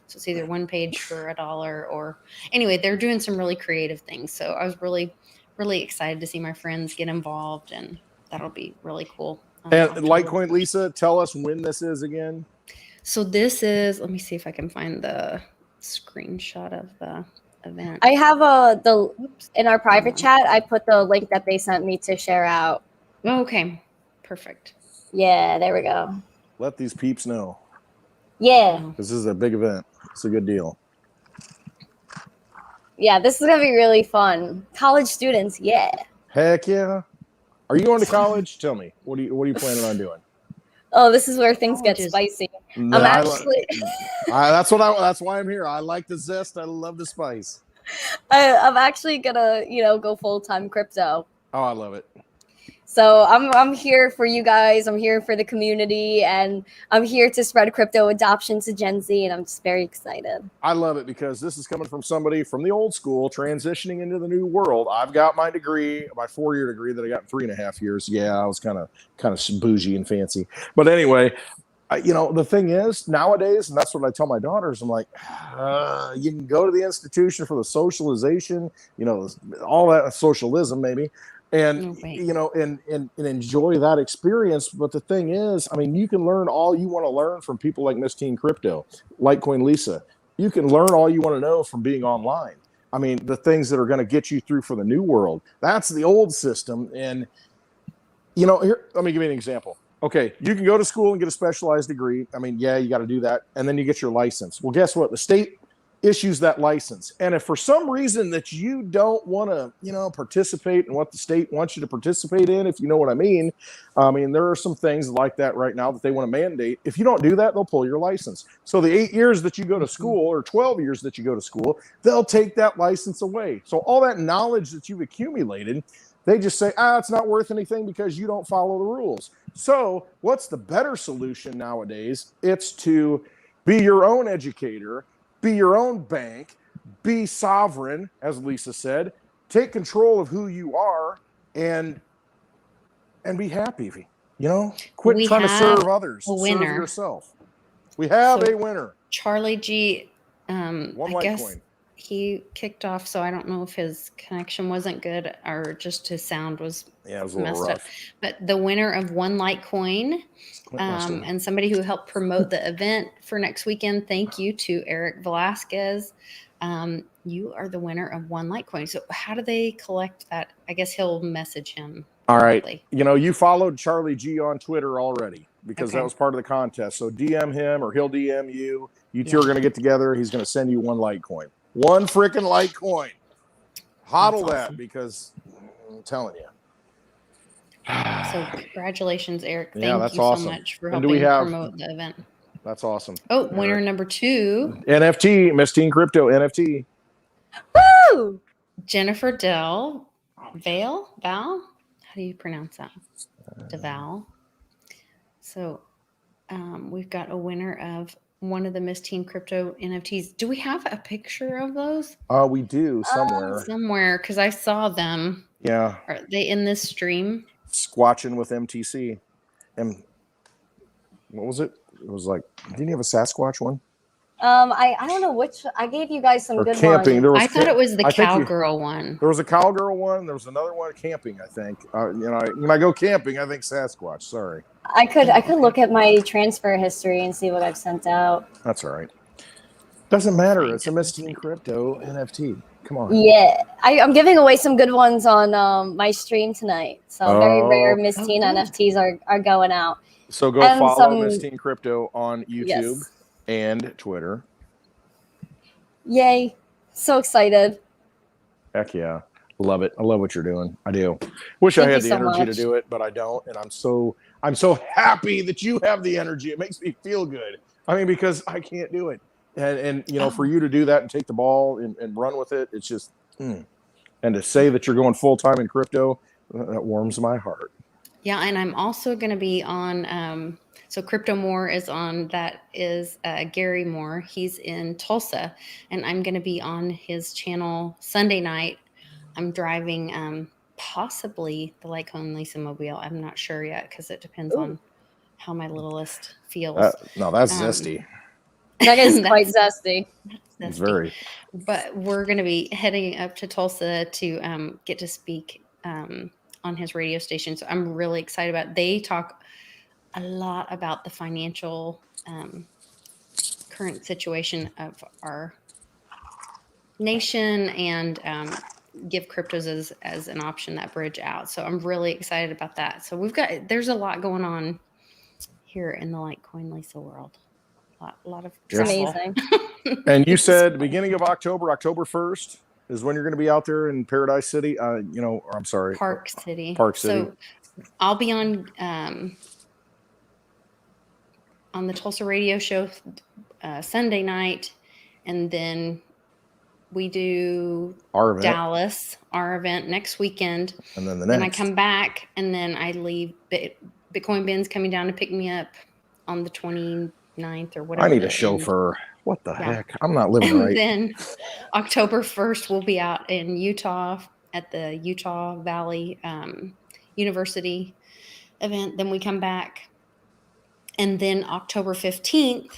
So it's either one page for $1, or anyway, they're doing some really creative things. So I was really, really excited to see my friends get involved, and that'll be really cool. And Litecoin, Lisa, tell us when this is again. So this is, let me see if I can find the screenshot of the event. I have in our private chat, I put the link that they sent me to share out. Okay, perfect. Yeah, there we go. Let these peeps know. Yeah. This is a big event. It's a good deal. Yeah, this is going to be really fun. College students, yeah. Heck yeah. Are you going to college? Tell me. What are you planning on doing? Oh, this is where things get spicy. No, I'm actually that's why I'm here. I like the zest. I love the spice. I'm actually gonna, go full-time crypto. Oh, I love it. So I'm here for you guys. I'm here for the community, and I'm here to spread crypto adoption to Gen Z, and I'm just very excited. I love it because this is coming from somebody from the old school transitioning into the new world. I've got my degree, my 4-year degree that I got in 3.5 years. Yeah, I was kind of bougie and fancy. But anyway, the thing is nowadays, and that's what I tell my daughters, I'm like, you can go to the institution for the socialization, all that socialism maybe. And, and enjoy that experience. But the thing is, I mean, you can learn all you want to learn from people like Miss Teen Crypto, Litecoin Lisa. You can learn all you want to know from being online. I mean, the things that are going to get you through for the new world. That's the old system. And, here, let me give you an example. Okay, you can go to school and get a specialized degree. I mean, yeah, you got to do that. And then you get your license. Well, guess what? The state issues that license. And if for some reason that you don't want to, participate in what the state wants you to participate in, if you know what I mean, there are some things like that right now that they want to mandate. If you don't do that, they'll pull your license. So the 8 years that you go to school, or 12 years that you go to school, they'll take that license away. So all that knowledge that you've accumulated, they just say, it's not worth anything because you don't follow the rules. So what's the better solution nowadays? It's to be your own educator, be your own bank, be sovereign, as Lisa said, take control of who you are, and be happy. Quit trying to serve others, serve yourself. We have a winner. Charlie G, one I guess Litecoin. He kicked off, so I don't know if his connection wasn't good or just his sound was it was a little messed rough. up. But the winner of one Litecoin, and somebody who helped promote the event for next weekend, thank you to Eric Velasquez. You are the winner of one Litecoin. So how do they collect that? I guess he'll message him. All right. Probably. You followed Charlie G on Twitter already because that was part of the contest. So DM him or he'll DM you. You two are going to get together. He's going to send you one Litecoin. One freaking Litecoin. Hodl That's that awesome. because I'm telling you. So congratulations, Eric. Yeah, Thank that's you awesome. so much for And do we helping have? promote the event. That's awesome. Oh, winner number 2. NFT, Miss Teen Crypto NFT. Woo! Jennifer Val? How do you pronounce that? DeVal. So we've got a winner of one of the Miss Teen Crypto NFTs. Do we have a picture of those? We do somewhere. Somewhere, because I saw them. Yeah. Are they in this stream? Squatching with MTC. And what was it? It was like, didn't you have a Sasquatch one? I don't know which. I gave you guys some Or good camping. ones. There was I thought it was the cowgirl one. There was a cowgirl one. There was another one camping, I think. When I go camping, I think Sasquatch. Sorry. I could look at my transfer history and see what I've sent out. That's all right. Doesn't matter. It's a Miss Teen Crypto NFT. Come on. Yeah, I'm giving away some good ones on my stream tonight. So very rare Miss Teen NFTs are going out. So go And follow Miss Teen Crypto on YouTube Yes. and Twitter. Yay. So excited. Heck yeah. Love it. I love what you're doing. I do. Wish I had the energy to do it, but I don't. And I'm so happy that you have the energy. It makes me feel good. I mean, because I can't do it. And for you to do that and take the ball and run with it, it's just, and to say that you're going full time in crypto, that warms my heart. Yeah, and I'm also going to be on, so Crypto Moore is on, that is Gary Moore. He's in Tulsa, and I'm going to be on his channel Sunday night. I'm driving possibly the Lycone Lisa Mobile. I'm not sure yet because it depends on how my littlest feels. No, that's zesty. That is quite zesty. It's very. But we're going to be heading up to Tulsa to get to speak on his radio station. So I'm really excited about it. They talk a lot about the financial current situation of our nation and give cryptos as an option, that bridge out. So I'm really excited about that. So there's a lot going on here in the Litecoin Lisa world. A lot of travel. It's amazing. And you said beginning of October 1st is when you're going to be out there in Paradise City. I'm sorry, Park City. So I'll be on the Tulsa radio show Sunday night, and then we do our event next weekend, and then then I come back, and then I leave. Bitcoin Ben's coming down to pick me up on the 29th or whatever. I need a chauffeur. What the heck? I'm not living right. Then October 1st, we'll be out in Utah at the Utah Valley University event. Then we come back. And then October 15th,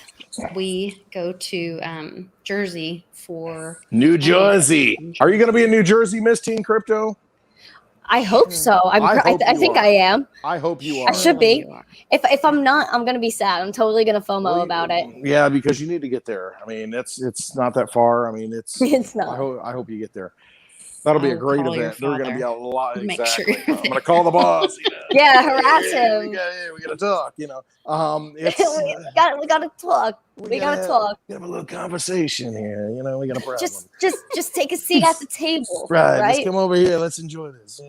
we go to Jersey for... New Jersey. Are you going to be in New Jersey, Miss Teen Crypto? I hope so. I think I am. I hope you are. I should be. If I'm not, I'm gonna be sad. I'm totally gonna FOMO about it. Yeah, because you need to get there. I mean, it's not that far. I mean, it's not. I hope you get there. That'll be a great event. There are going to be a lot. Make exactly. Sure I'm going to call the boss. Yeah, harass him. We got to talk. we got to talk. We got to talk. We have a little conversation here. We got a problem. Just take a seat at the table. Right. Let's come over here. Let's enjoy this.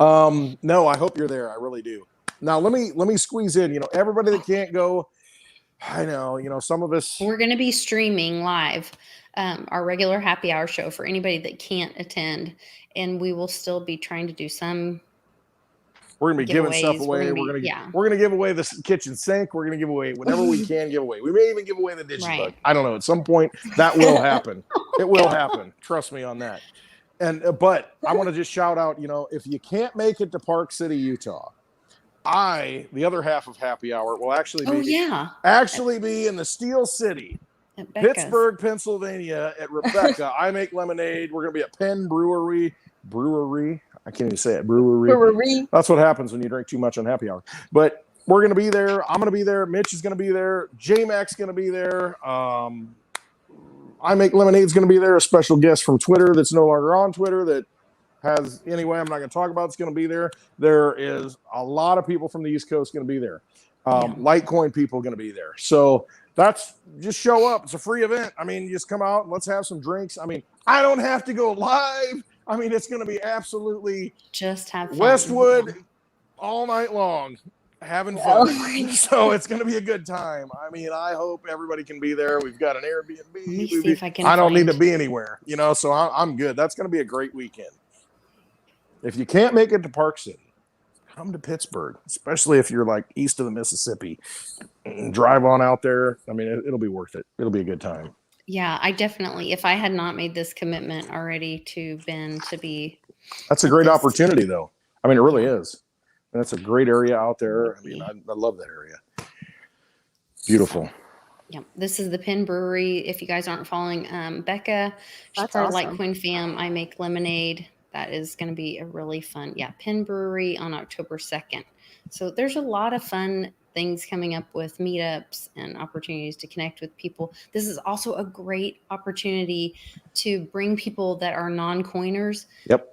No, I hope you're there. I really do. Now let me squeeze in. Everybody that can't go. I know. Some of us. We're going to be streaming live. Our regular happy hour show for anybody that can't attend, and we will still be trying to do some. We're gonna be giving stuff away. We're gonna give away the kitchen sink. We're gonna give away whatever we can give away. We may even give away the digibug. Right. I don't know. At some point, that will happen. It will happen. Trust me on that. But I want to just shout out. If you can't make it to Park City, Utah, the other half of happy hour will actually be in the Steel City. Pittsburgh, Pennsylvania at Rebecca. I Make Lemonade. We're going to be at Penn Brewery. I can't even say it. Brewery. That's what happens when you drink too much on happy hour. But we're going to be there. I'm going to be there. Mitch is going to be there. J-Mac's going to be there. I Make Lemonade's going to be there. A special guest from Twitter that's no longer on Twitter that has, anyway, I'm not going to talk about. It's going to be there. There is a lot of people from the East Coast going to be there. Litecoin people going to be there. So just show up. It's a free event. I mean, just come out and let's have some drinks. I mean, I don't have to go live. I mean, it's going to be absolutely Just have fun. Westwood Yeah. all night long, having Oh fun. my So it's going to be a good time. I mean, I hope everybody can be there. We've got an Airbnb. Let me see if I can I don't need to find- be anywhere, you know, so I'm good. That's going to be a great weekend. If you can't make it to Park City, come to Pittsburgh, especially if you're like east of the Mississippi. Drive on out there. I mean, it'll be worth it. It'll be a good time. Yeah, I definitely, if I had not made this commitment already to Ben to be. That's a at great this- opportunity, though. I mean, it really Yeah. is. And that's a great area out there. I mean, I love that area. Beautiful. Yeah, this is the Penn Brewery. If you guys aren't following Becca, she's That's part of awesome. Like Quinn Fam. I make lemonade. That is going to be a really fun. Yeah, Penn Brewery on October 2nd. So there's a lot of fun things coming up with meetups and opportunities to connect with people. This is also a great opportunity to bring people that are non-coiners. Yep.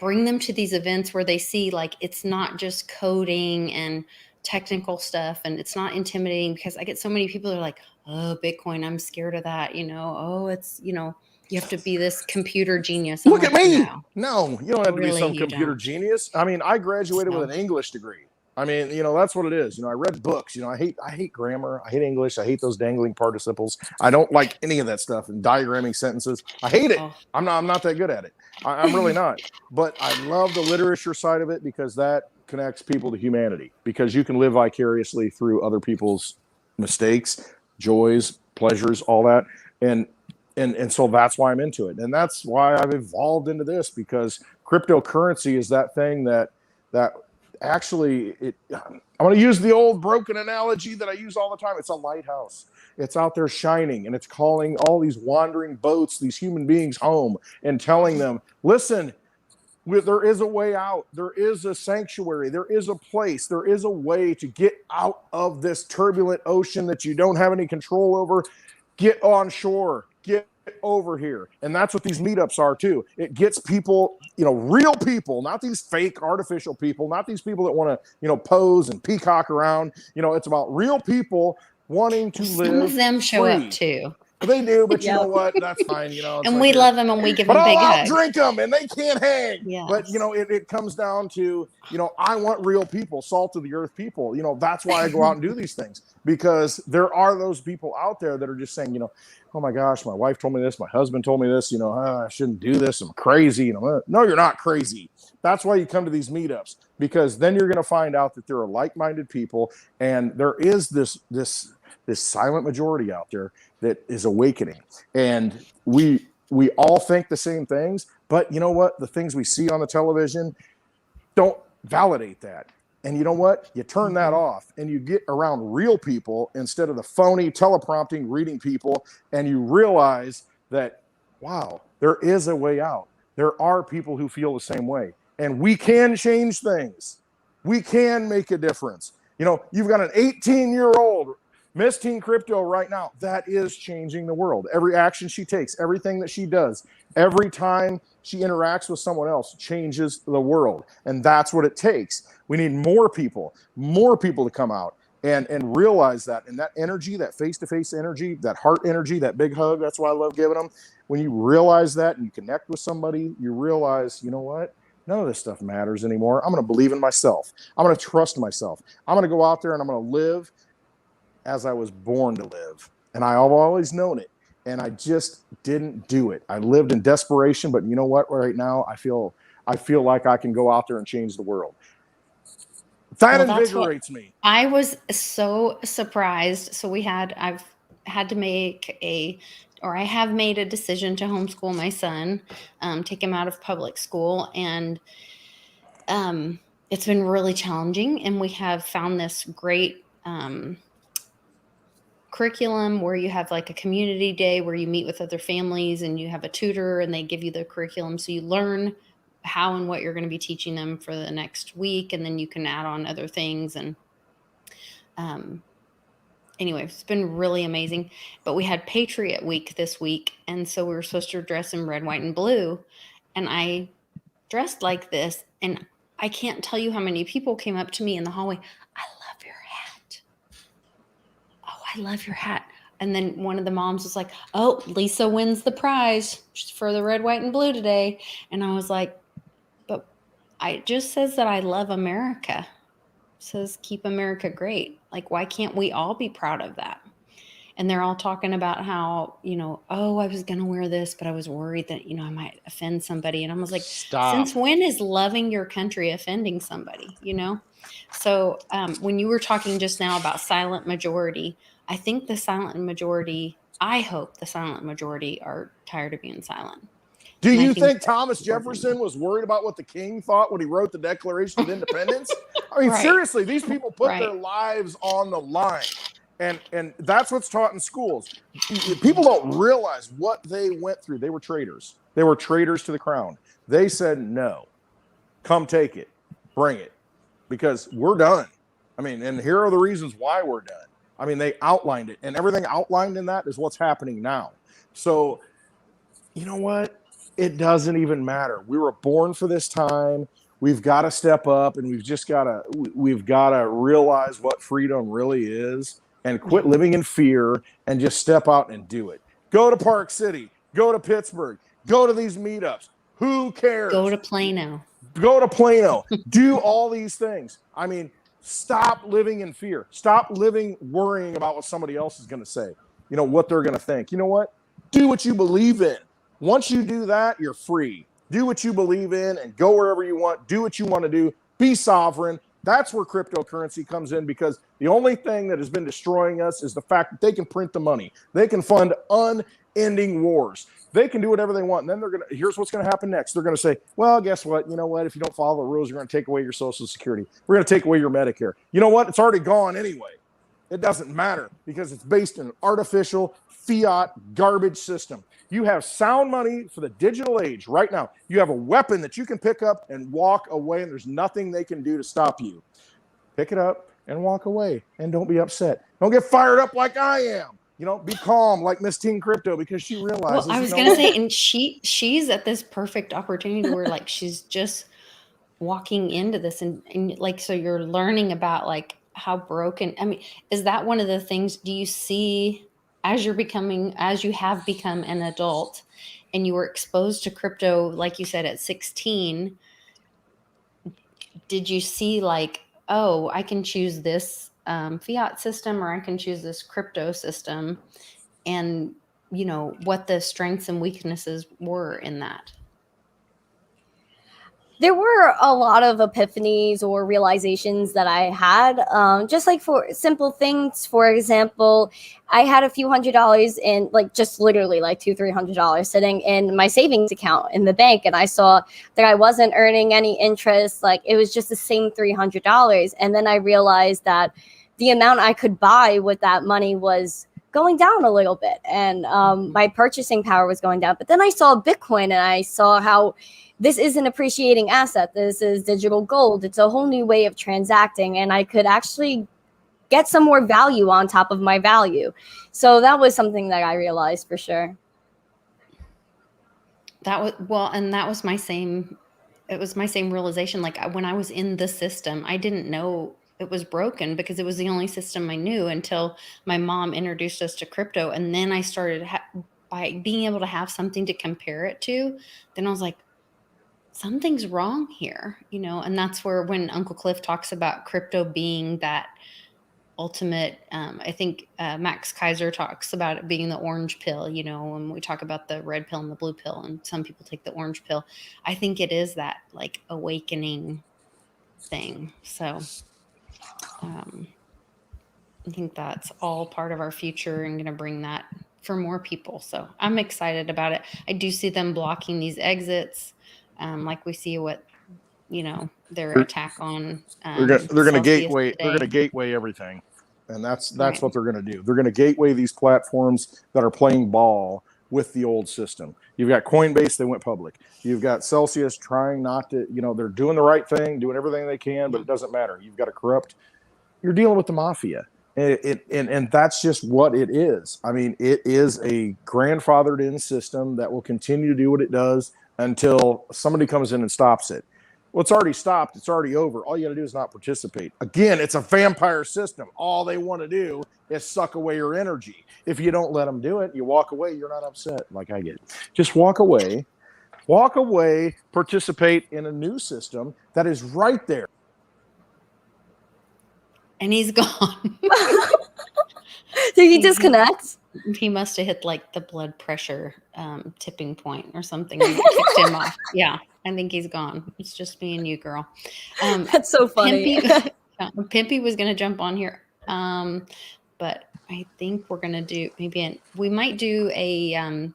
Bring them to these events where they see like it's not just coding and technical stuff, and it's not intimidating, because I get so many people that are like, oh, Bitcoin, I'm scared of that, you know, oh, it's, you know, you have to be this computer genius. I'm Look at like, me. no. No, you don't have to be Really, some you computer don't. genius. I mean, I graduated with No. an English degree. I mean, you know, that's what it is. You know, I read books. You know, I hate grammar. I hate English. I hate those dangling participles. I don't like any of that stuff and diagramming sentences. I hate it. Oh. I'm not that good at it. I'm really not. But I love the literature side of it, because that connects people to humanity, because you can live vicariously through other people's mistakes, joys, pleasures, all that. And so that's why I'm into it. And that's why I've evolved into this, because cryptocurrency is that thing that actually I'm going to use the old broken analogy that I use all the time. It's a lighthouse. It's out there shining, and it's calling all these wandering boats, these human beings, home, and telling them, listen, there is a way out. There is a sanctuary. There is a place. There is a way to get out of this turbulent ocean that you don't have any control over. Get on shore. Get over here. And that's what these meetups are too. It gets people, you know, real people, not these fake artificial people, not these people that want to, you know, pose and peacock around. You know, it's about real people wanting to live. Some of them show free. up too. They do, but you Yep. know what? That's fine. You know, it's And like we here. love them, and we give But them big I'll hugs. outdrink them, and they can't hang. Yes. But you know, it comes down to, you know, I want real people, salt of the earth people. You know, that's why I go out and do these things, because there are those people out there that are just saying, you know, oh my gosh, my wife told me this, my husband told me this, you know, I shouldn't do this, I'm crazy. You know, no, you're not crazy. That's why you come to these meetups, because then you're going to find out that there are like-minded people, and there is this silent majority out there that is awakening. And we all think the same things, but you know what? The things we see on the television don't validate that. And you know what? You turn that off, and you get around real people instead of the phony teleprompting reading people, and you realize that, wow, there is a way out. There are people who feel the same way, and we can change things. We can make a difference. You know, you've got an 18-year-old Miss Teen Crypto right now that is changing the world. Every action she takes, everything that she does, every time she interacts with someone else changes the world. And that's what it takes. We need more people to come out and realize that. And that energy, that face-to-face energy, that heart energy, that big hug, that's why I love giving them. When you realize that and you connect with somebody, you realize, you know what? None of this stuff matters anymore. I'm going to believe in myself. I'm going to trust myself. I'm going to go out there and I'm going to live as I was born to live. And I've always known it. And I just didn't do it. I lived in desperation, but you know what? Right now, I feel like I can go out there and change the world. That invigorates me. I was so surprised. So I have made a decision to homeschool my son, take him out of public school. And it's been really challenging. And we have found this great curriculum where you have like a community day where you meet with other families and you have a tutor and they give you the curriculum. So you learn how and what you're going to be teaching them for the next week. And then you can add on other things. And anyway, it's been really amazing. But we had Patriot Week this week. And so we were supposed to dress in red, white, and blue. And I dressed like this. And I can't tell you how many people came up to me in the hallway. I love your hat. Oh, I love your hat. And then one of the moms was like, "Oh, Lisa wins the prize for the red, white, and blue today." And I was like, "But it just says that I love America. It says keep America great. Like, why can't we all be proud of that?" And they're all talking about how, oh, I was going to wear this, but I was worried that, I might offend somebody. And I was like, Stop. since when is loving your country offending somebody, So when you were talking just now about silent majority, I think the silent majority, I hope the silent majority are tired of being silent. Do And I you think think Thomas Jefferson was worried about what the king thought when he wrote the Declaration of Independence? I mean, Right. seriously, these people put Right. their lives on the line. And that's what's taught in schools. People don't realize what they went through. They were traitors. They were traitors to the crown. They said, no, come take it, bring it, because we're done. I mean, and here are the reasons why we're done. I mean, they outlined it, and everything outlined in that is what's happening now. So, you know what? It doesn't even matter. We were born for this time. We've got to step up, and we've got to realize what freedom really is, and quit living in fear and just step out and do it. Go to Park City, go to Pittsburgh, go to these meetups. Who cares? Go to Plano. Go to Plano. Do all these things. I mean, stop living in fear. Stop living worrying about what somebody else is going to say, what they're going to think. You know what? Do what you believe in. Once you do that, you're free. Do what you believe in and go wherever you want. Do what you want to do. Be sovereign. That's where cryptocurrency comes in, because the only thing that has been destroying us is the fact that they can print the money. They can fund unending wars. They can do whatever they want. And then here's what's going to happen next. They're going to say, well, guess what? You know what? If you don't follow the rules, you're going to take away your Social Security. We're going to take away your Medicare. You know what? It's already gone anyway. It doesn't matter, because it's based in an artificial fiat garbage system. You have sound money for the digital age right now. You have a weapon that you can pick up and walk away, and there's nothing they can do to stop you. Pick it up and walk away, and don't be upset. Don't get fired up like I am. Be calm like Miss Teen Crypto, because she realizes. Well, I was going to say, and she's at this perfect opportunity where like she's just walking into this, and like, so you're learning about like how broken. I mean, is that one of the things? Do you see as you have become an adult, and you were exposed to crypto, like you said, at 16? Did you see like, oh, I can choose this fiat system, or I can choose this crypto system, and what the strengths and weaknesses were in that? There were a lot of epiphanies or realizations that I had, just like for simple things. For example, I had a few $100s in, like, just literally like $200-300 sitting in my savings account in the bank. And I saw that I wasn't earning any interest. Like, it was just the same $300. And then I realized that the amount I could buy with that money was going down a little bit. And my purchasing power was going down. But then I saw Bitcoin, and I saw how this is an appreciating asset. This is digital gold. It's a whole new way of transacting, and I could actually get some more value on top of my value. So that was something that I realized for sure. That was my same. It was my same realization. Like, when I was in the system, I didn't know it was broken, because it was the only system I knew until my mom introduced us to crypto. And then I started by being able to have something to compare it to. Then I was like, something's wrong here, and that's where, when Uncle Cliff talks about crypto being that ultimate, I think Max Kaiser talks about it being the orange pill, when we talk about the red pill and the blue pill, and some people take the orange pill. I think it is that like awakening thing. So I think that's all part of our future, and going to bring that for more people. So I'm excited about it. I do see them blocking these exits. Like we see what, their attack on. They're going to gateway everything, and that's right. What they're going to do. They're going to gateway these platforms that are playing ball with the old system. You've got Coinbase, they went public. You've got Celsius trying not to, they're doing the right thing, doing everything they can, but it doesn't matter. You've got a corrupt. You're dealing with the mafia, and that's just what it is. I mean, it is a grandfathered in system that will continue to do what it does until somebody comes in and stops it. Well, it's already stopped. It's already over. All you got to do is not participate. Again, it's a vampire system. All they want to do is suck away your energy. If you don't let them do it, you walk away, you're not upset like I get. Just walk away, participate in a new system that is right there. And he's gone. Did he disconnect? He must have hit like the blood pressure tipping point or something and kicked him off. Yeah, I think he's gone. It's just me and you, girl. That's so funny. Pimpy was going to jump on here, but I think we're going to do we might do a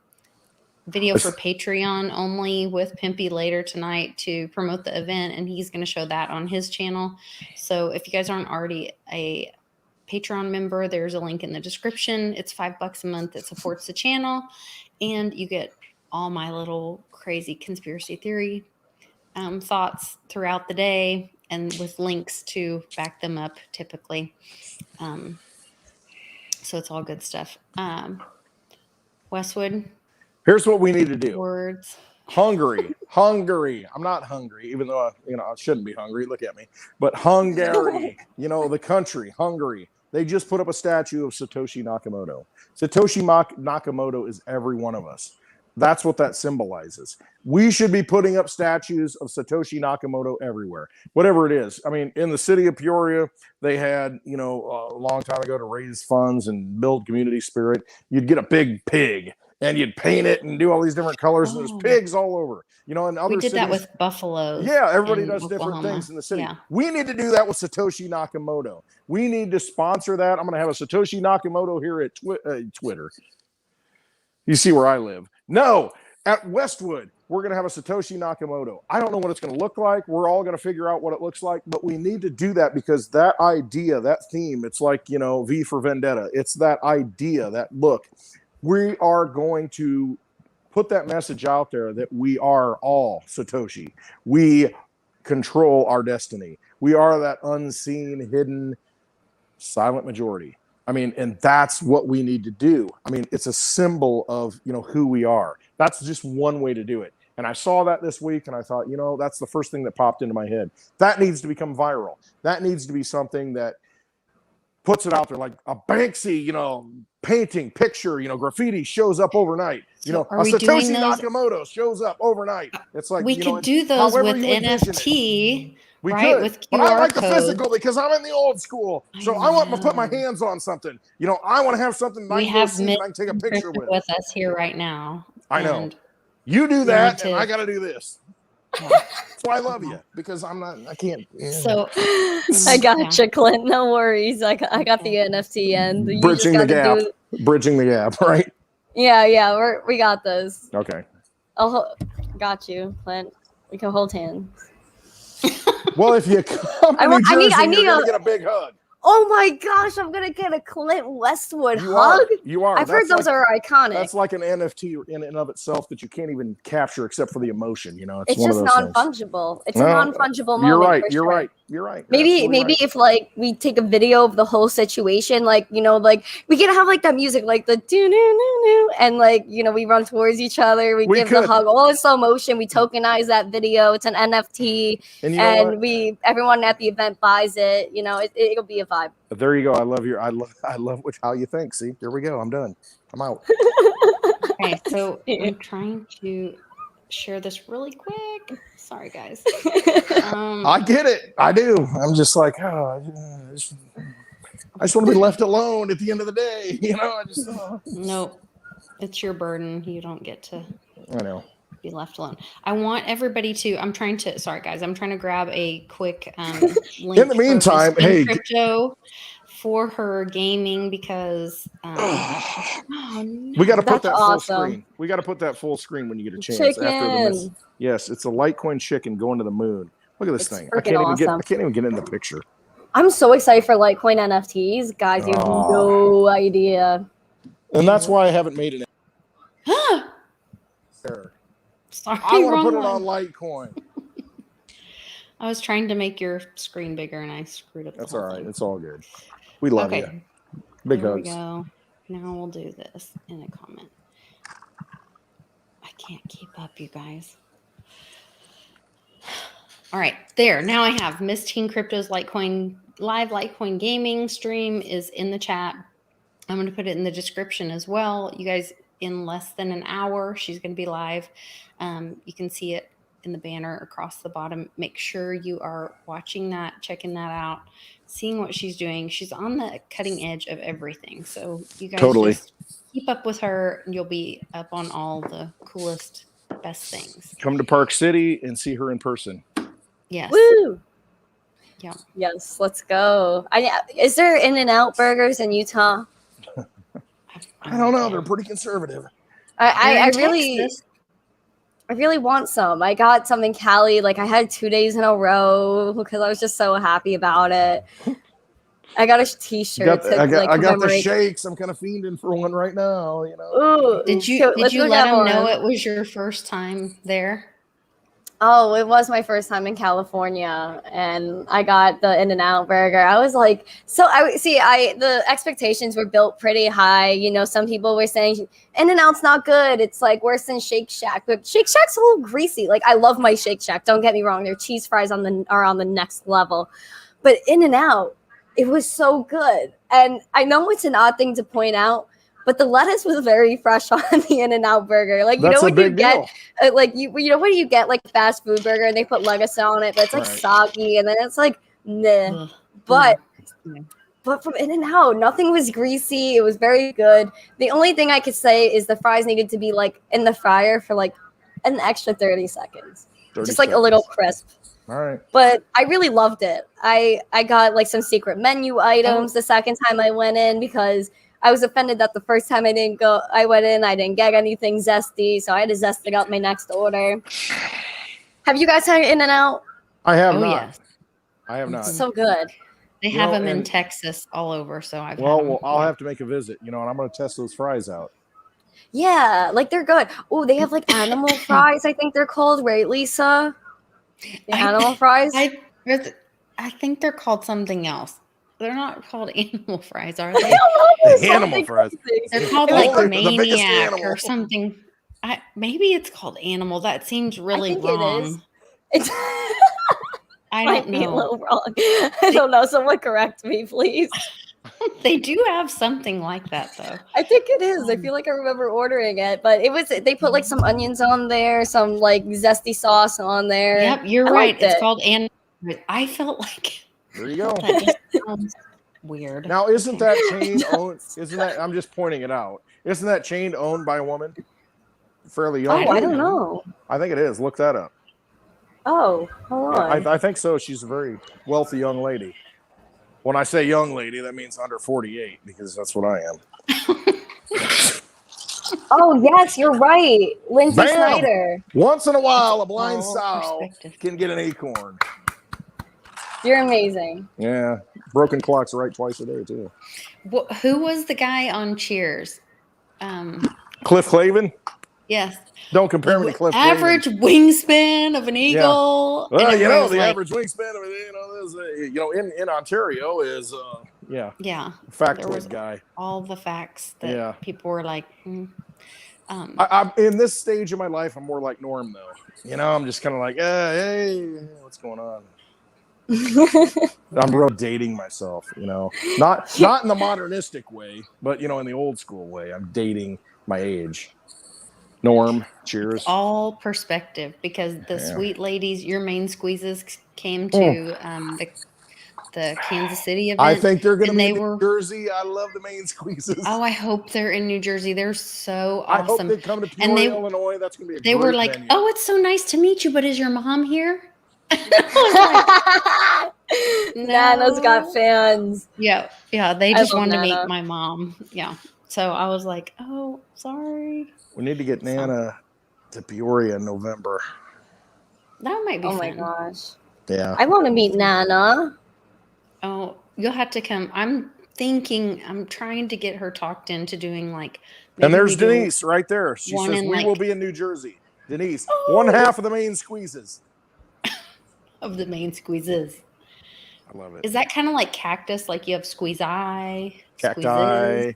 video for Patreon only with Pimpy later tonight to promote the event, and he's going to show that on his channel. So if you guys aren't already a Patreon member, there's a link in the description. It's $5 a month. It supports the channel, and you get all my little crazy conspiracy theory thoughts throughout the day, and with links to back them up typically. So it's all good stuff. Westwood. Here's what we need to do. Words. Hungary. I'm not hungry, even though I shouldn't be hungry. Look at me. But Hungary, the country, Hungary. They just put up a statue of Satoshi Nakamoto. Satoshi Nakamoto is every one of us. That's what that symbolizes. We should be putting up statues of Satoshi Nakamoto everywhere, whatever it is. I mean, in the city of Peoria, they had, a long time ago to raise funds and build community spirit. You'd get a big pig and you'd paint it and do all these different colors. And there's pigs all over, and other we did cities, that with buffaloes. Yeah, everybody does different things in the city. Yeah. We need to do that with Satoshi Nakamoto. We need to sponsor that. I'm going to have a Satoshi Nakamoto here at Twitter. You see where I live. No, at Westwood, we're going to have a Satoshi Nakamoto. I don't know what it's going to look like. We're all going to figure out what it looks like, but we need to do that because that idea, that theme, it's like, V for Vendetta. It's that idea, that look. We are going to put that message out there that we are all Satoshi. We control our destiny. We are that unseen, hidden, silent majority. I mean, and that's what we need to do. I mean, it's a symbol of, who we are. That's just one way to do it. And I saw that this week and I thought, that's the first thing that popped into my head. That needs to become viral. That needs to be something that puts it out there like a Banksy, painting, picture, graffiti shows up overnight. A Satoshi Nakamoto shows up overnight. It's like, we could do those with NFT. We right, could, with QR but I like codes. the physical because I'm in the old school. So I want to put my hands on something. I want to have something I can take a picture with us here right now. I know. You do that, and I got to do this. That's why I love you, because I can't. Yeah. So I got you, Clint. No worries. I got the NFT end. You Bridging the gap. Bridging the gap, right? Yeah. We got this. Okay. Got you, Clint. We can hold hands. Well, if you come to New Jersey, you're going to get a big hug. Oh my gosh, I'm gonna get a Clint Westwood you hug. You are. I've heard those are iconic. That's like an NFT in and of itself that you can't even capture except for the emotion. It's just non-fungible. It's a non-fungible moment. You're right. You're right. Maybe if we take a video of the whole situation, we can have like that music, like the do and we run towards each other. We give the hug all in slow motion. We tokenize that video. It's an NFT, and everyone at the event buys it. It'll be a vibe. There you go. I love how you think. See, there we go. I'm done. I'm out. Okay, so I'm trying to share this really quick. Sorry, guys. I get it. I do. I'm just like, I just want to be left alone at the end of the day. Nope. It's your burden. You don't get to. I know. Be left alone. I want everybody to. Sorry, guys. I'm trying to grab a quick link. In the meantime, hey, crypto for her gaming because we got to put that full screen. We got to put that full screen when you get a chance. Chicken. After the yes, it's a Litecoin chicken going to the moon. Look at this thing. I can't even get in the picture. I'm so excited for Litecoin NFTs, guys. You have no idea. And that's why I haven't made it. Sorry, I want to put it on Litecoin. I was trying to make your screen bigger and I screwed up. That's all right. It's all good. We love you. Big there hugs. We go. Now we'll do this in a comment. I can't keep up, you guys. All right, there. Now I have Miss Teen Crypto's live Litecoin gaming stream is in the chat. I'm going to put it in the description as well. You guys, in less than an hour, she's going to be live. You can see it in the banner across the bottom. Make sure you are watching that, checking that out, seeing what she's doing. She's on the cutting edge of everything. So you guys just keep up with her and you'll be up on all the coolest, best things. Come to Park City and see her in person. Yes. Woo! Yeah. Yes, let's go. Is there In-N-Out burgers in Utah? I don't know. They're pretty conservative. I really want some. I got some in Cali. Like I had 2 days in a row because I was just so happy about it. I got a T-shirt. I got the shakes. I'm kind of fiending for one right now. You know. Ooh, did you let them know it was your first time there? Oh, it was my first time in California, and I got the In-N-Out burger. I was like, the expectations were built pretty high. You know, some people were saying In-N-Out's not good. It's like worse than Shake Shack, but Shake Shack's a little greasy. Like I love my Shake Shack. Don't get me wrong. Their cheese fries are on the next level, but In-N-Out, it was so good. And I know it's an odd thing to point out, but the lettuce was very fresh on the In-N-Out burger. Like, you know what you get? Like, you know what you get, like, a fast food burger, and they put lettuce on it, but it's, like, soggy, and then it's, like, meh. But from In-N-Out, nothing was greasy. It was very good. The only thing I could say is the fries needed to be, like, in the fryer for, like, an extra 30 seconds. Just, like, a little crisp. All right. But I really loved it. I got, like, some secret menu items the second time I went in because I was offended that the first time I went in, I didn't get anything zesty, so I had to zest it up my next order. Have you guys had In-N-Out? I have not. Yes. I have not. It's so good. They have them in Texas all over, so I've had them. Well, I'll have to make a visit, you know, and I'm going to test those fries out. Yeah, like they're good. Oh, they have like animal fries, I think they're called, right, Lisa? The animal fries? I think they're called something else. They're not called animal fries, are they? Animal fries. They're called like Maniac or something. Maybe it's called Animal. That seems really wrong. It is. I don't know. Be a little wrong. I don't know. Someone correct me, please. They do have something like that, though. I think it is. I feel like I remember ordering it, but they put like some onions on there, some like zesty sauce on there. Yep, you're right. It's called Animal. I felt like. There you go. That just sounds weird. Now, isn't that chain owned? I'm just pointing it out. Isn't that chain owned by a woman? Fairly young. Oh, I don't know. I think it is. Look that up. Oh, hold on. Yeah, I think so. She's a very wealthy young lady. When I say young lady, that means under 48 because that's what I am. Oh, yes, you're right. Lindsay Bam! Snyder. Once in a while, a blind sow can get an acorn. You're amazing. Yeah. Broken clock's right twice a day, too. Who was the guy on Cheers? Cliff Clavin? Yes. Don't compare me to Cliff Average Clavin. Wingspan of an eagle. Yeah. Well, you know, the average wingspan of it, in Ontario is, yeah. Factoid guy. All the facts that people were like, I'm in this stage of my life, I'm more like Norm, though. You know, I'm just kind of like, hey, what's going on? I'm real dating myself, you know, not in the modernistic way, but you know, in the old school way. I'm dating my age. Norm, cheers. It's all perspective because the sweet ladies, your main squeezes came to the Kansas City event. I think they're going to be in New Jersey. I love the main squeezes. Oh, I hope they're in New Jersey. They're so awesome. I hope they come to Peoria, Illinois. That's going to be a They great were like, venue. oh, it's so nice to meet you, but is your mom here? Nana's got fans. Yeah, they just wanted to meet my mom. Yeah, so I was like, oh, sorry. We need to get Nana to Peoria in November. That might be fun. My gosh. Yeah. I want to meet Nana. Oh, you'll have to come. I'm trying to get her talked into doing like. And there's Denise right there. She says we will be in New Jersey. Denise, one half of the main squeezes. Of the main squeezes. I love it. Is that kind of like cactus? Like you have squeeze eye, cacti.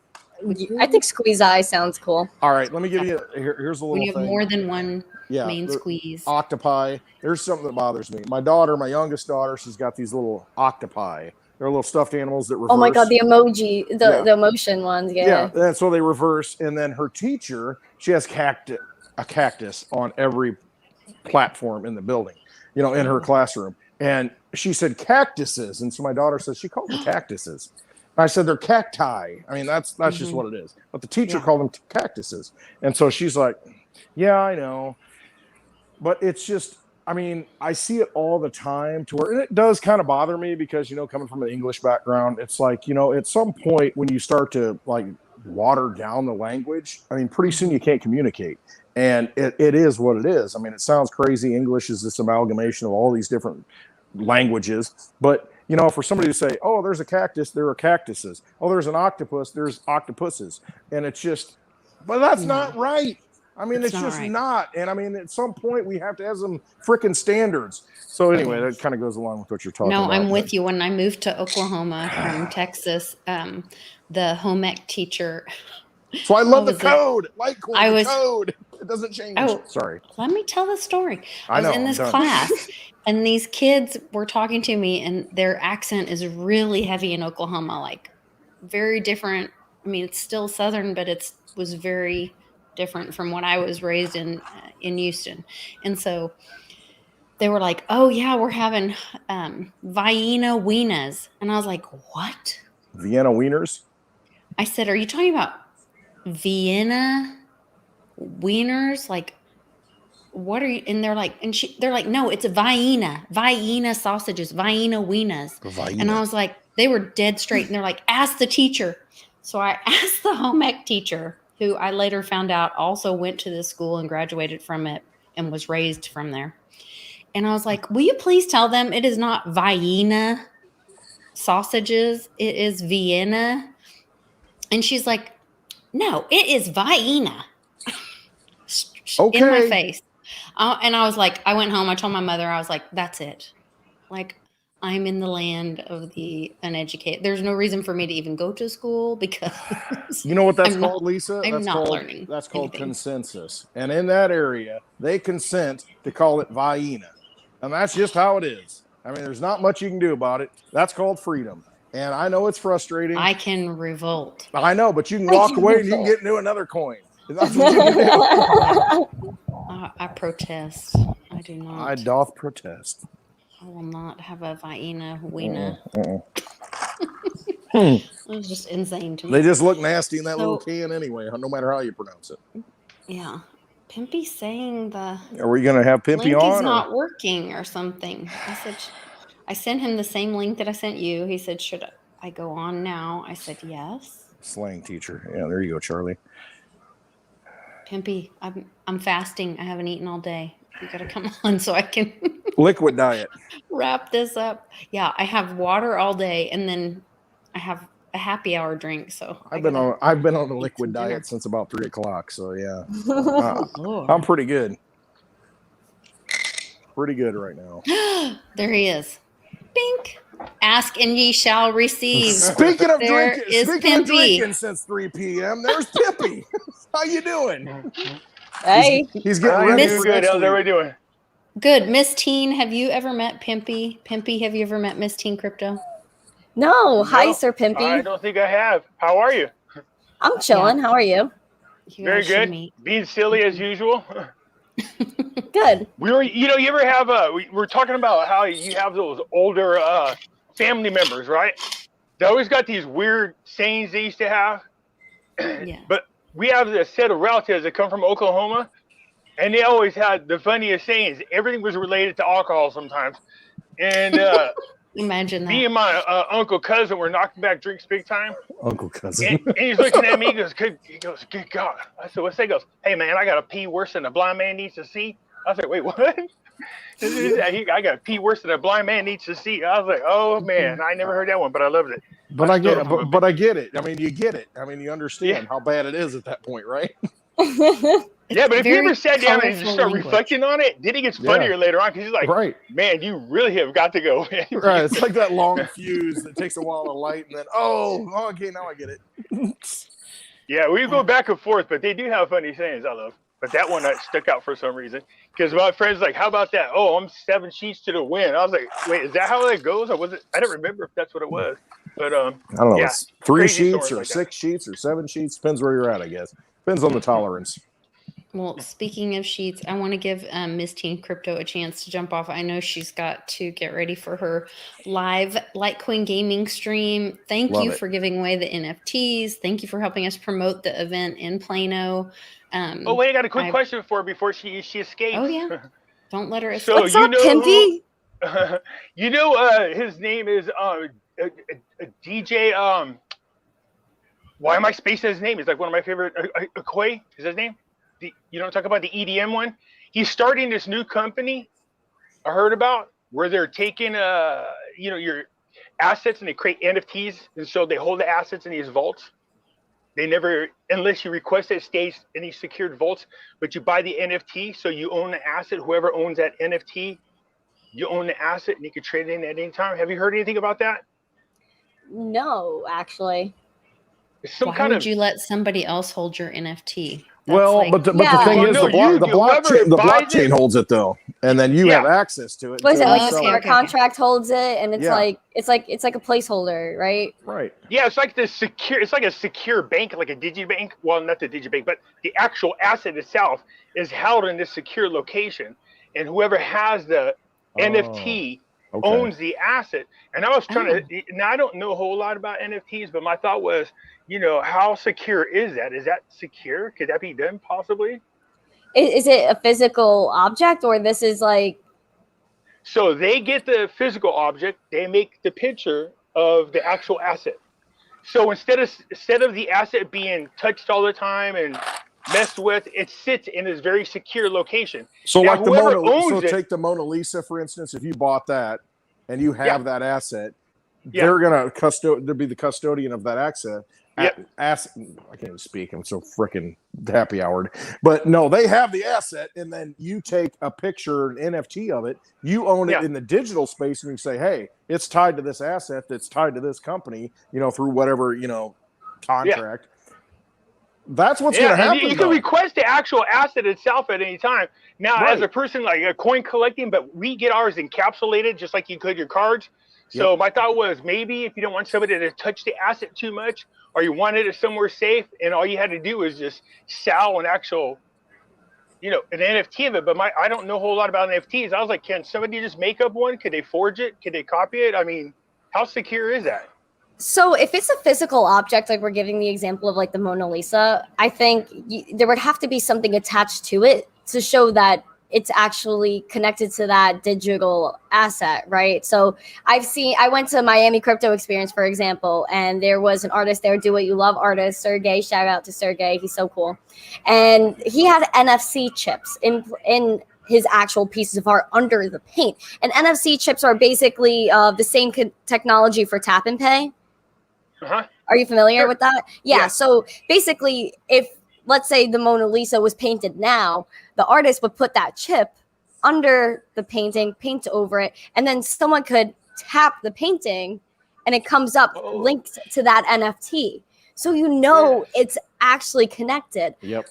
I think squeeze eye sounds cool. All right, let me give you. Here's a little. When you have thing. more than one main squeeze. Octopi. There's something that bothers me. My youngest daughter, she's got these little octopi They're little stuffed animals that reverse. Oh my god, the emoji, the emotion ones. Yeah, and so they reverse. And then her teacher, she has a cactus on every platform in the building, you know, in her classroom. And she said cactuses. And so my daughter says she called them cactuses. I said they're cacti. I mean, that's just what it is. But the teacher called them cactuses. And so she's like, yeah, I know. But it's just, I mean, I see it all the time to where, and it does kind of bother me because, you know, coming from an English background, it's like, you know, at some point when you start to like water down the language, I mean, pretty soon you can't communicate. And it is what it is. I mean, it sounds crazy. English is this amalgamation of all these different languages. But, you know, for somebody to say, oh, there's a cactus, there are cactuses. Oh, there's an octopus, there's octopuses. And it's just, but that's not right. I mean, it's just not. And I mean, at some point we have to have some freaking standards. So anyway, that kind of goes along with what you're talking about. No, I'm with you. When I moved to Oklahoma from Texas, the home ec teacher. So I love the code. Litecoin, the code. It doesn't change. Oh, sorry. Let me tell the story. I was in this class and these kids were talking to me and their accent is really heavy in Oklahoma, like very different. I mean, it's still Southern, but it was very different from what I was raised in Houston. And so they were like, oh yeah, we're having Vienna Wieners. And I was like, what? Vienna Wieners? I said, are you talking about Vienna Wieners? Like, what are you? And they're like, they're like, no, it's a Vienna sausages, Vienna Wieners. And I was like, they were dead straight. And they're like, ask the teacher. So I asked the home ec teacher, who I later found out also went to this school and graduated from it and was raised from there. And I was like, will you please tell them it is not Vienna sausages, it is Vienna? And she's like, no, it is Vienna. Okay. In my face. And I was like, I went home, I told my mother, I was like, that's it. Like, I'm in the land of the uneducated. There's no reason for me to even go to school because you know what that's called, Lisa? I'm not learning. That's called consensus. And in that area, they consent to call it Vienna. And that's just how it is. I mean, there's not much you can do about it. That's called freedom. And I know it's frustrating. I can revolt. I know, but you can walk away and you can get into another coin. That's what you can do. I protest. I do not. I doth protest. I will not have a Vienna Wiener. It was just insane to me. They just look nasty in that little can anyway, no matter how you pronounce it. Yeah. Pimpy's saying Are we going to have Pimpy on? He's not working or something. I sent him the same link that I sent you. He said, should I go on now? I said, yes. Slang teacher. Yeah, there you go, Charlie. Pimpy, I'm fasting. I haven't eaten all day. You got to come on so I can liquid diet. Wrap this up. Yeah, I have water all day and then I have a happy hour drink. So I've been on a liquid diet since about 3 o'clock. So yeah, I'm pretty good. Pretty good right now. There he is. Bink. Ask and ye shall receive. Speaking of drinking since 3 p.m., there's Pimpy. How you doing? Hey. He's getting ready. Good. How's everybody doing? Good. Miss Teen, have you ever met Pimpy? Pimpy, have you ever met Miss Teen Crypto? No. Hi, Sir Pimpy. I don't think I have. How are you? I'm chilling. Yeah. How are you? Very good. Being silly as usual. Good. You ever have we're talking about how you have those older family members, right? They always got these weird sayings they used to have. Yeah. But we have a set of relatives that come from Oklahoma, and they always had the funniest sayings. Everything was related to alcohol sometimes. And imagine that. Me and my uncle cousin were knocking back drinks big time. Uncle cousin. And he's looking at me. He goes, good God. I said, what's that? He goes, hey, man, I got to pee worse than a blind man needs to see. I said, wait, what? I got to pee worse than a blind man needs to see. I was like, oh, man, I never heard that one, but I loved it. But I get it. I mean, you get it. I mean, you understand how bad it is at that point, right? Yeah, but if you ever sat down and just start reflecting on it, then it gets funnier later on because he's like, man, you really have got to go. Right. It's like that long fuse that takes a while to light and then, okay, now I get it. Yeah, we go back and forth, but they do have funny sayings I love. but that one stuck out for some reason. Because my friend's like, "How about that? Oh, I'm 7 sheets to the wind." I was like, "Wait, is that how that goes? Or was it? I don't remember if that's what it was." But I don't know. yeah, It's 3 crazy sheets stories or like that. 6 sheets or 7 sheets. Depends where you're at, I guess. Depends on the tolerance. Well, speaking of sheets, I want to give Miss Teen Crypto a chance to jump off. I know she's got to get ready for her live Litecoin gaming stream. Thank Love you it. for giving away the NFTs. Thank you for helping us promote the event in Plano. Oh wait, I got a quick question for her before she escapes. Oh yeah, don't let her escape. So What's up, Pimpy? you know, his name is DJ. Why am I spacing his name? He's like one of my favorite. Koi is his name. You don't talk about the EDM one. He's starting this new company I heard about where they're taking your assets and they create NFTs, and so they hold the assets in these vaults. They never, unless you request it, stays in these secured vaults. But you buy the NFT, so you own the asset. Whoever owns that NFT, you own the asset, and you can trade it in at any time. Have you heard anything about that? No, actually. It's some Why kind would of. you let somebody else hold your NFT? Well, like, but the Yeah. thing Well, is, no, the whoever blockchain buys it- holds it though, and then you have Yeah. access to it. What is it, until like you a sell smart it. contract holds it, and it's Yeah. like it's like a placeholder, right? Right. Yeah, it's like it's like a secure bank, like a digibank. Well, not the digibank, but the actual asset itself is held in this secure location, and whoever has the NFT Okay. owns the asset. And I was trying to. Now I don't know a whole lot about NFTs, but my thought was, how secure is that? Is that secure? Could that be done possibly? Is it a physical object, or this is like? So they get the physical object, they make the picture of the actual asset. So instead of the asset being touched all the time and messed with, it sits in this very secure location. So Now, like the whoever Mona, owns it, take the Mona Lisa for instance. If you bought that and you have that asset, Yeah. they're gonna they'll be the custodian of that asset. Yep. I can't even speak. I'm so freaking happy houred. But no, they have the asset, and then you take a picture, an NFT of it. You own it Yeah. in the digital space, and you say, "Hey, it's tied to this asset. That's tied to this company. Through whatever contract." That's what's going to happen. You can request the actual asset itself at any time. Now, Right. as a person like a coin collecting, but we get ours encapsulated just like you could your cards. So my thought was maybe if you don't want somebody to touch the asset too much, or you wanted it somewhere safe, and all you had to do is just sell an actual, an NFT of it. But I don't know a whole lot about NFTs. I was like, can somebody just make up one? Could they forge it? Could they copy it? I mean, how secure is that? So if it's a physical object, like we're giving the example of like the Mona Lisa, I think there would have to be something attached to it to show that it's actually connected to that digital asset, right? So I went to Miami Crypto Experience, for example, and there was an artist there, Do What You Love artist, Sergey, shout out to Sergey, he's so cool. And he had NFC chips in his actual pieces of art under the paint. And NFC chips are basically the same technology for tap and pay. Uh-huh. Are you familiar Sure. with that? Yeah. So basically, if let's say the Mona Lisa was painted now, the artist would put that chip under the painting, paint over it, and then someone could tap the painting and it comes up linked to that NFT. So it's actually connected. Yep.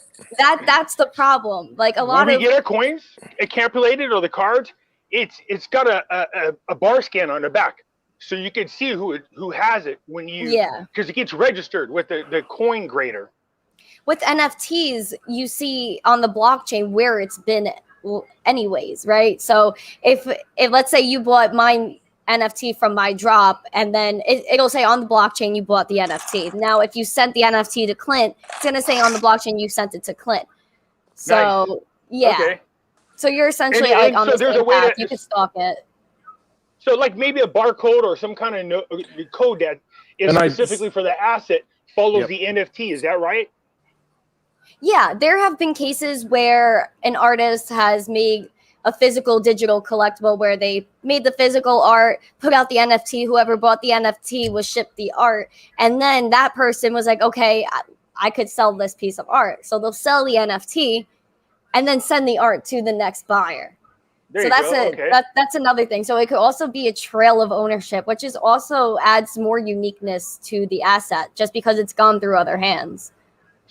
That's the problem. Like a lot when of we get our coins encapsulated or the cards, it's got a bar scan on the back. So you can see who has it when because it gets registered with the coin grader. With NFTs, you see on the blockchain where it's been anyways, right? So if let's say you bought my NFT from my drop, and then it'll say on the blockchain you bought the NFT. Now, if you sent the NFT to Clint, it's going to say on the blockchain you sent it to Clint. So, Okay. So you're essentially And on so the there's same a way path. to- You could stalk it. So like maybe a barcode or some kind of code that is specifically for the asset follows the NFT. Is that right? Yeah, there have been cases where an artist has made a physical digital collectible where they made the physical art, put out the NFT, whoever bought the NFT was shipped the art, and then that person was like, okay, I could sell this piece of art. So they'll sell the NFT and then send the art to the next buyer. There So you that's go. it. Okay. That's another thing. So it could also be a trail of ownership, which is also adds more uniqueness to the asset just because it's gone through other hands.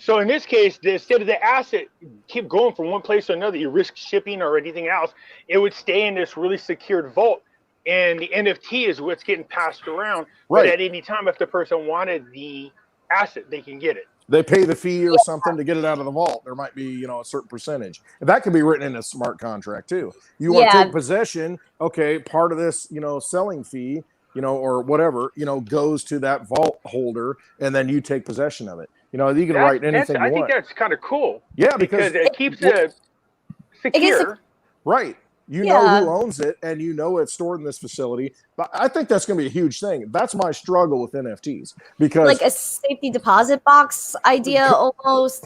So in this case, instead of the asset keep going from one place to another, you risk shipping or anything else, it would stay in this really secured vault. And the NFT is what's getting passed around. Right. But at any time, if the person wanted the asset, they can get it. They pay the fee or something to get it out of the vault. There might be, you know, a certain percentage. And that can be written in a smart contract too. You want to take possession, okay, part of this, you know, selling fee, you know, or whatever, you know, goes to that vault holder, and then you take possession of it. You know, you can write anything you want. I think that's kind of cool. Yeah, because it keeps it secure. Right. You know who owns it, and you know it's stored in this facility. But I think that's going to be a huge thing. That's my struggle with NFTs, because like a safety deposit box idea almost,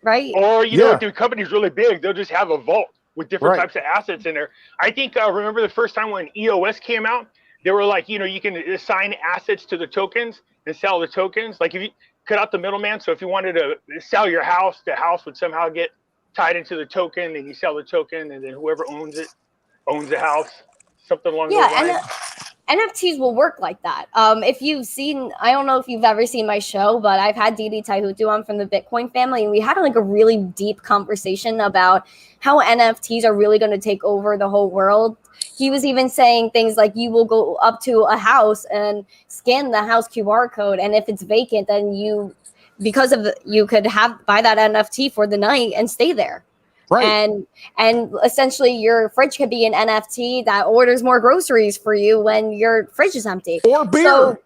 right? Or you know, if the company's really big, they'll just have a vault with different types of assets in there. I think remember the first time when EOS came out, they were like, you know, you can assign assets to the tokens and sell the tokens. Like if you cut out the middleman, so if you wanted to sell your house, the house would somehow get tied into the token, and you sell the token, and then whoever owns it owns the house, something along those lines. NFTs will work like that. If you've seen, I don't know if you've ever seen my show, but I've had Didi Taihutu on from the Bitcoin family, and we had like a really deep conversation about how NFTs are really going to take over the whole world. He was even saying things like you will go up to a house and scan the house QR code, and if it's vacant, then you could buy that NFT for the night and stay there. Right. And essentially your fridge could be an NFT that orders more groceries for you when your fridge is empty. Or beer. So,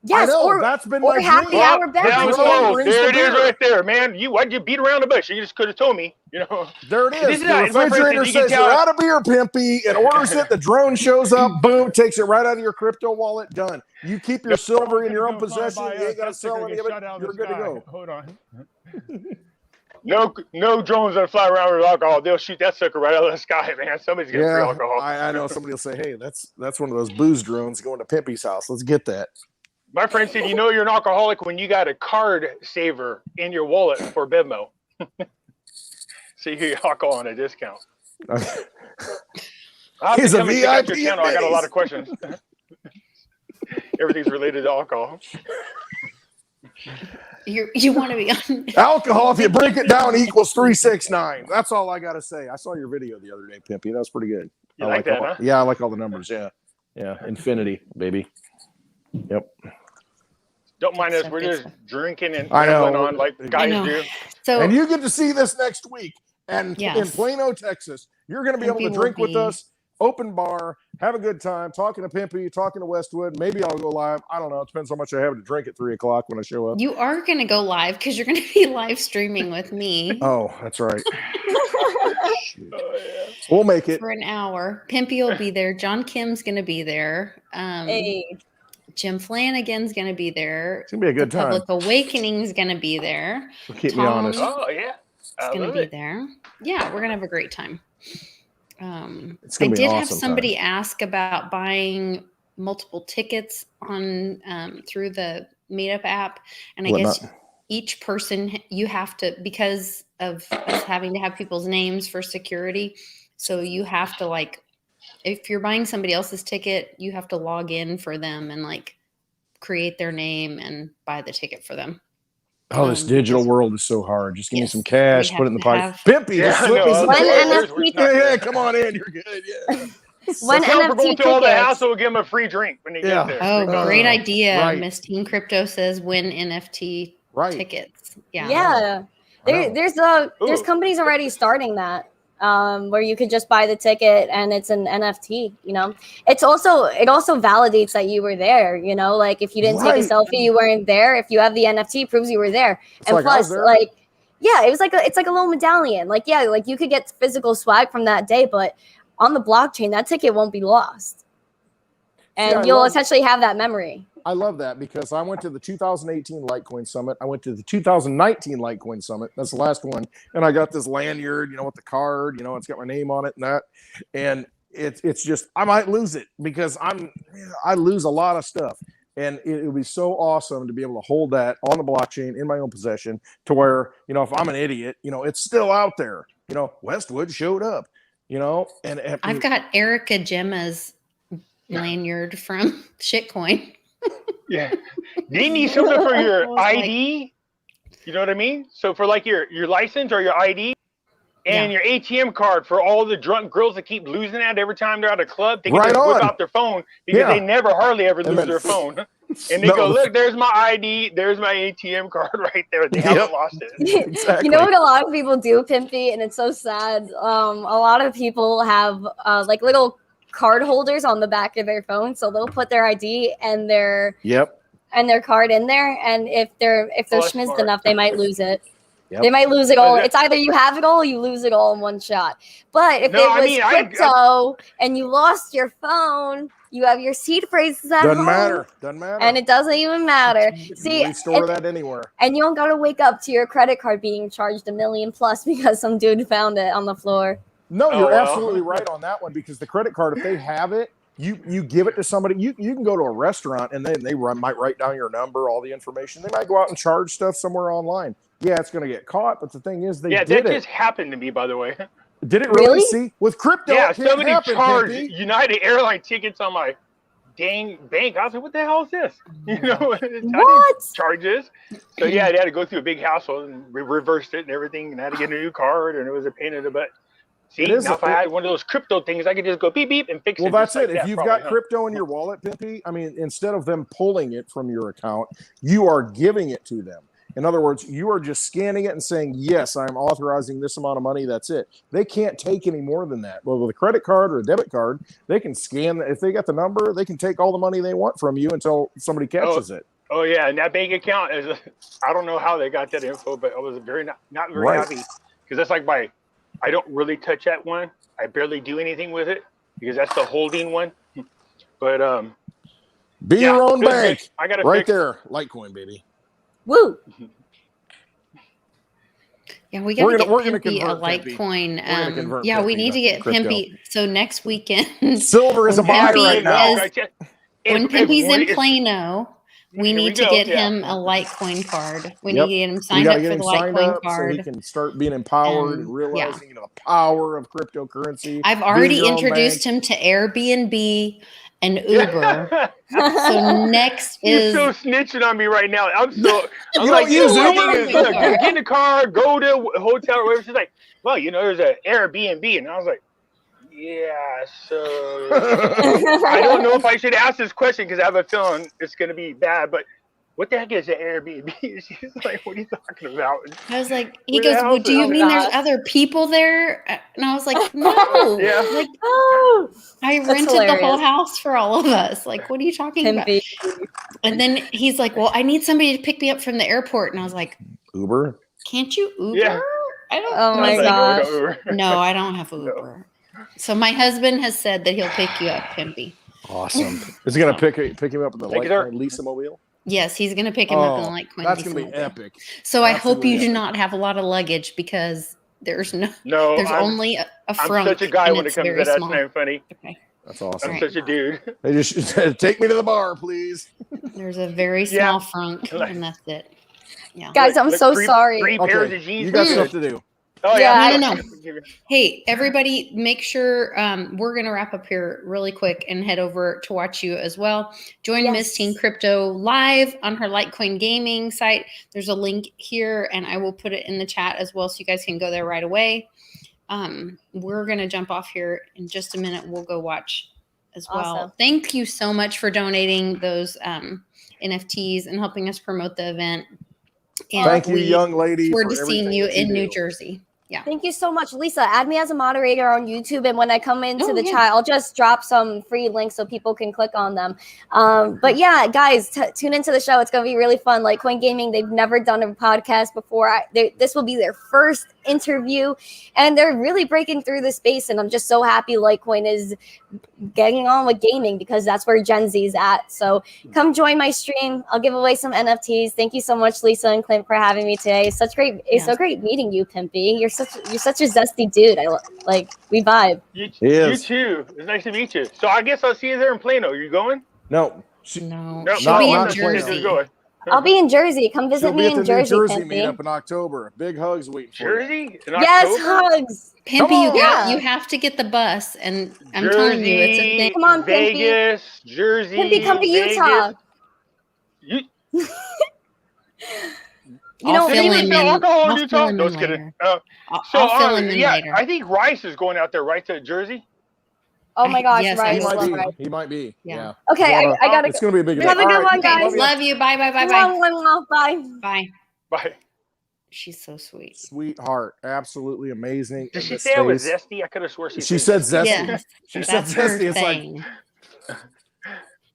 yes, or that's been my happy hour beverage. There it is right there, man. Why'd you beat around the bush? You just could have told me, you know. There it is. The refrigerator says you're out of beer, Pimpy, and orders it. The drone shows up, boom, takes it right out of your crypto wallet, done. You keep your silver in your own possession. You ain't got to sell any of it. You're good to go. Hold on. No drones that fly around with alcohol. They'll shoot that sucker right out of the sky, man. Somebody's getting free alcohol. I know somebody will say, hey, that's one of those booze drones going to Pimpy's house. Let's get that. My friend said, you know you're an alcoholic when you got a card saver in your wallet for Venmo. So you get alcohol on a discount. He's a VIP. Channel. I got a lot of questions. Everything's related to alcohol. You want to be on alcohol, if you break it down, equals 369. That's all I gotta say. I saw your video the other day, Pimpy. That was pretty good. You like that, huh? Yeah, I like all the numbers. Yeah. Infinity, baby. Yep. Don't mind us. We're just drinking and gambling on like guys do. So, and you get to see this next week. And in Plano, Texas, you're going to be able to drink with us, open bar, have a good time, talking to Pimpy, talking to Westwood. Maybe I'll go live. I don't know. It depends how much I have to drink at 3 o'clock when I show up. You are going to go live because you're going to be live streaming with me. Oh, that's right. We'll make it. For an hour. Pimpy will be there. John Kim's going to be there. Jim Flanagan's going to be there. It's going to be a good time. Public Awakening's going to be there. Well, keep me honest. Oh, yeah. It's going to be there. Yeah, we're going to have a great time. It's gonna be an awesome have somebody ask about buying multiple tickets on through the Meetup app. And I guess each person, you have to, because of us having to have people's names for security. So you have to if you're buying somebody else's ticket, you have to log in for them and create their name and buy the ticket for them. Oh, this digital world is so hard. Just give me some cash, put it in the pocket. Pimpy, just slip me some cash. Yeah, come on in. You're good. Yeah. When NFT going to all the house, we'll give them a free drink when they get there. Oh, great idea. Right. Miss Teen Crypto says win NFT tickets. Yeah. There's companies already starting that. Where you could just buy the ticket and it's an NFT, it also validates that you were there, if you didn't take a selfie, you weren't there. If you have the NFT, proves you were there. It's and plus it's like a little medallion. You could get physical swag from that day, but on the blockchain, that ticket won't be lost. And you'll essentially have that memory. I love that because I went to the 2018 Litecoin Summit. I went to the 2019 Litecoin Summit. That's the last one. And I got this lanyard, with the card, it's got my name on it and that. And it's just, I might lose it because I lose a lot of stuff. And it would be so awesome to be able to hold that on the blockchain in my own possession to where, if I'm an idiot, it's still out there. Westwood showed up, and I've got Erica Gemma's lanyard from Shitcoin. Yeah. Do you need something for your ID? You know what I mean? So for like your license or your ID and your ATM card for all the drunk girls that keep losing that every time they're at a club, they can Right just whip on. out their phone because they never hardly ever lose their phone. And they go, look, there's my ID, there's my ATM card right there. They haven't lost it. Exactly. You know what a lot of people do, Pimpy, and it's so sad. A lot of people have like little card holders on the back of their phone, so they'll put their ID and their card in there, and if they're schmizzed enough, they might lose it. They might lose it all. It's either you have it all or you lose it all in one shot. But if it was crypto and you lost your phone, you have your seed phrases at home. Doesn't matter. And it doesn't even matter. See, restore that anywhere. And you don't got to wake up to your credit card being charged $1 million plus because some dude found it on the floor. No, you're absolutely right on that one, because the credit card, if they have it, you give it to somebody. You can go to a restaurant and then they might write down your number, all the information. They might go out and charge stuff somewhere online. Yeah, it's going to get caught, but the thing is, that just happened to me, by the way. Did it really? See, with crypto, yeah, somebody charged United Airline tickets on my dang bank. I was like, what the hell is this? You know, what charges? So yeah, they had to go through a big hassle and reversed it and everything, and had to get a new card, and it was a pain in the butt. See, now if I had one of those crypto things, I could just go beep beep and fix it. Well, that's it. If you've got crypto in your wallet, Pimpy, I mean, instead of them pulling it from your account, you are giving it to them. In other words, you are just scanning it and saying, yes, I'm authorizing this amount of money. That's it. They can't take any more than that. Well, with a credit card or a debit card, they can scan. If they got the number, they can take all the money they want from you until somebody catches it. Oh, yeah. And that bank account is, I don't know how they got that info, but I was not very happy, because that's like I don't really touch that one. I barely do anything with it because that's the holding one. But be your own bank. I got right there, Litecoin, baby. Woo! Yeah, we got to get Pimpy a Litecoin. Yeah, we need to get Pimpy. So next weekend, silver is a buy right now. When Pimpy's in Plano, we need to get him a Litecoin card. We need to get him signed up for the Litecoin card, so he can start being empowered and realizing the power of cryptocurrency. I've already introduced him to Airbnb and Uber. So next is you're so snitching on me right now. I'm like, get in the car, go to a hotel or whatever. She's like, well, there's an Airbnb, and I was like, yeah, so I don't know if I should ask this question because I have a feeling it's going to be bad, but what the heck is an Airbnb? She's like, what are you talking about? I was like, he goes, well, do you mean there's other people there? And I was like, no. Like, I rented the whole house for all of us. Like, what are you talking about? And then he's like, well, I need somebody to pick me up from the airport. And I was like, Uber? Can't you Uber? Yeah. I don't. Oh my gosh. No, I don't have Uber. No. So my husband has said that he'll pick you up, Pimpy. Awesome. Is he going to pick him up in the Litecoin Lisa Mobile? Yes, he's going to pick him up in the Litecoin. That's going to be epic. So I hope you do not have a lot of luggage, because there's only a front. I'm such a guy when it comes to that. That's not funny. Okay. That's awesome. I'm such a dude. They just take me to the bar, please. There's a very small front, and that's it. Yeah. Guys, I'm so sorry. 3 pairs of jeans. You got stuff to do. Oh yeah. No. Hey, everybody, make sure we're going to wrap up here really quick and head over to watch you as well. Join Miss Teen Crypto live on her Litecoin gaming site. There's a link here, and I will put it in the chat as well, so you guys can go there right away. We're going to jump off here in just a minute. We'll go watch as well. Awesome. Thank you so much for donating those NFTs and helping us promote the event. And thank you, young lady. Forward to seeing you in New Jersey. Yeah. Thank you so much, Lisa. Add me as a moderator on YouTube, and when I come into the chat, I'll just drop some free links so people can click on them. But yeah, guys, tune into the show. It's going to be really fun. Litecoin Gaming, they've never done a podcast before. This will be their first interview, and they're really breaking through the space, and I'm just so happy Litecoin is getting on with gaming, because that's where Gen Z is at. So come join my stream. I'll give away some NFTs. Thank you so much, Lisa and Clint, for having me today. It's so great meeting you, Pimpy. You're such a zesty dude. We vibe. You too. It's nice to meet you. So I guess I'll see you there in Plano. Are you going? No. No. She'll be in Jersey. I'll be in Jersey. Come visit me in Jersey. New Jersey meetup in October. Big hugs waiting for Jersey? Yes, hugs. Pimpy, you have to get the bus, and I'm telling you, it's a thing. Come on, Pimpy. Vegas, Jersey. Pimpy, come to Utah. You know, fill him in. alcohol in I'll Utah? fill him No, in just kidding. later. So, I'll fill him in yeah, later. I think Rice is going out there, right, to Jersey? oh my gosh, Yes, right. He I might love be. Rice. He might be. Yeah. Yeah. Okay, Well, I gotta it's going to be a big Have a event. good All one, right. guys. Love you. Bye. Bye. Bye. Bye. She's so sweet. Sweetheart. Absolutely amazing. Did in she this say I was space. zesty? I could have swore She said zesty. Yes, She said that's her zesty. It's like thing.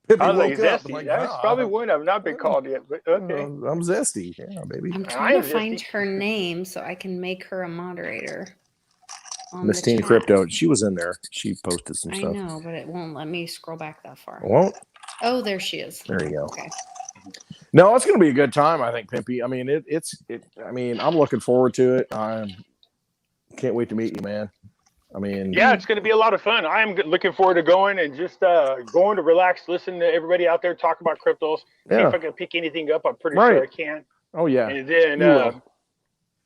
Pippi I was like, woke up. I'm zesty. like, That's nah, probably one I've not been called yet, but okay. I'm zesty. Yeah, baby. I'm I trying am to find zesty. her name so I can make her a moderator. On Miss the Teen chat. Crypto. She was in there. She posted some I stuff. know, but it won't let me scroll back that far. Won't? Oh, there she is. There you go. Okay. No, it's going to be a good time, I think, Pimpy. I mean, I mean, I'm looking forward to it. I can't wait to meet you, man. I mean, Yeah, it's going to be a lot of fun. I am looking forward to going and just going to relax, listen to everybody out there talk about cryptos. See yeah. if I can pick anything up. I'm pretty Right. sure I can. Oh, yeah. And then, You will.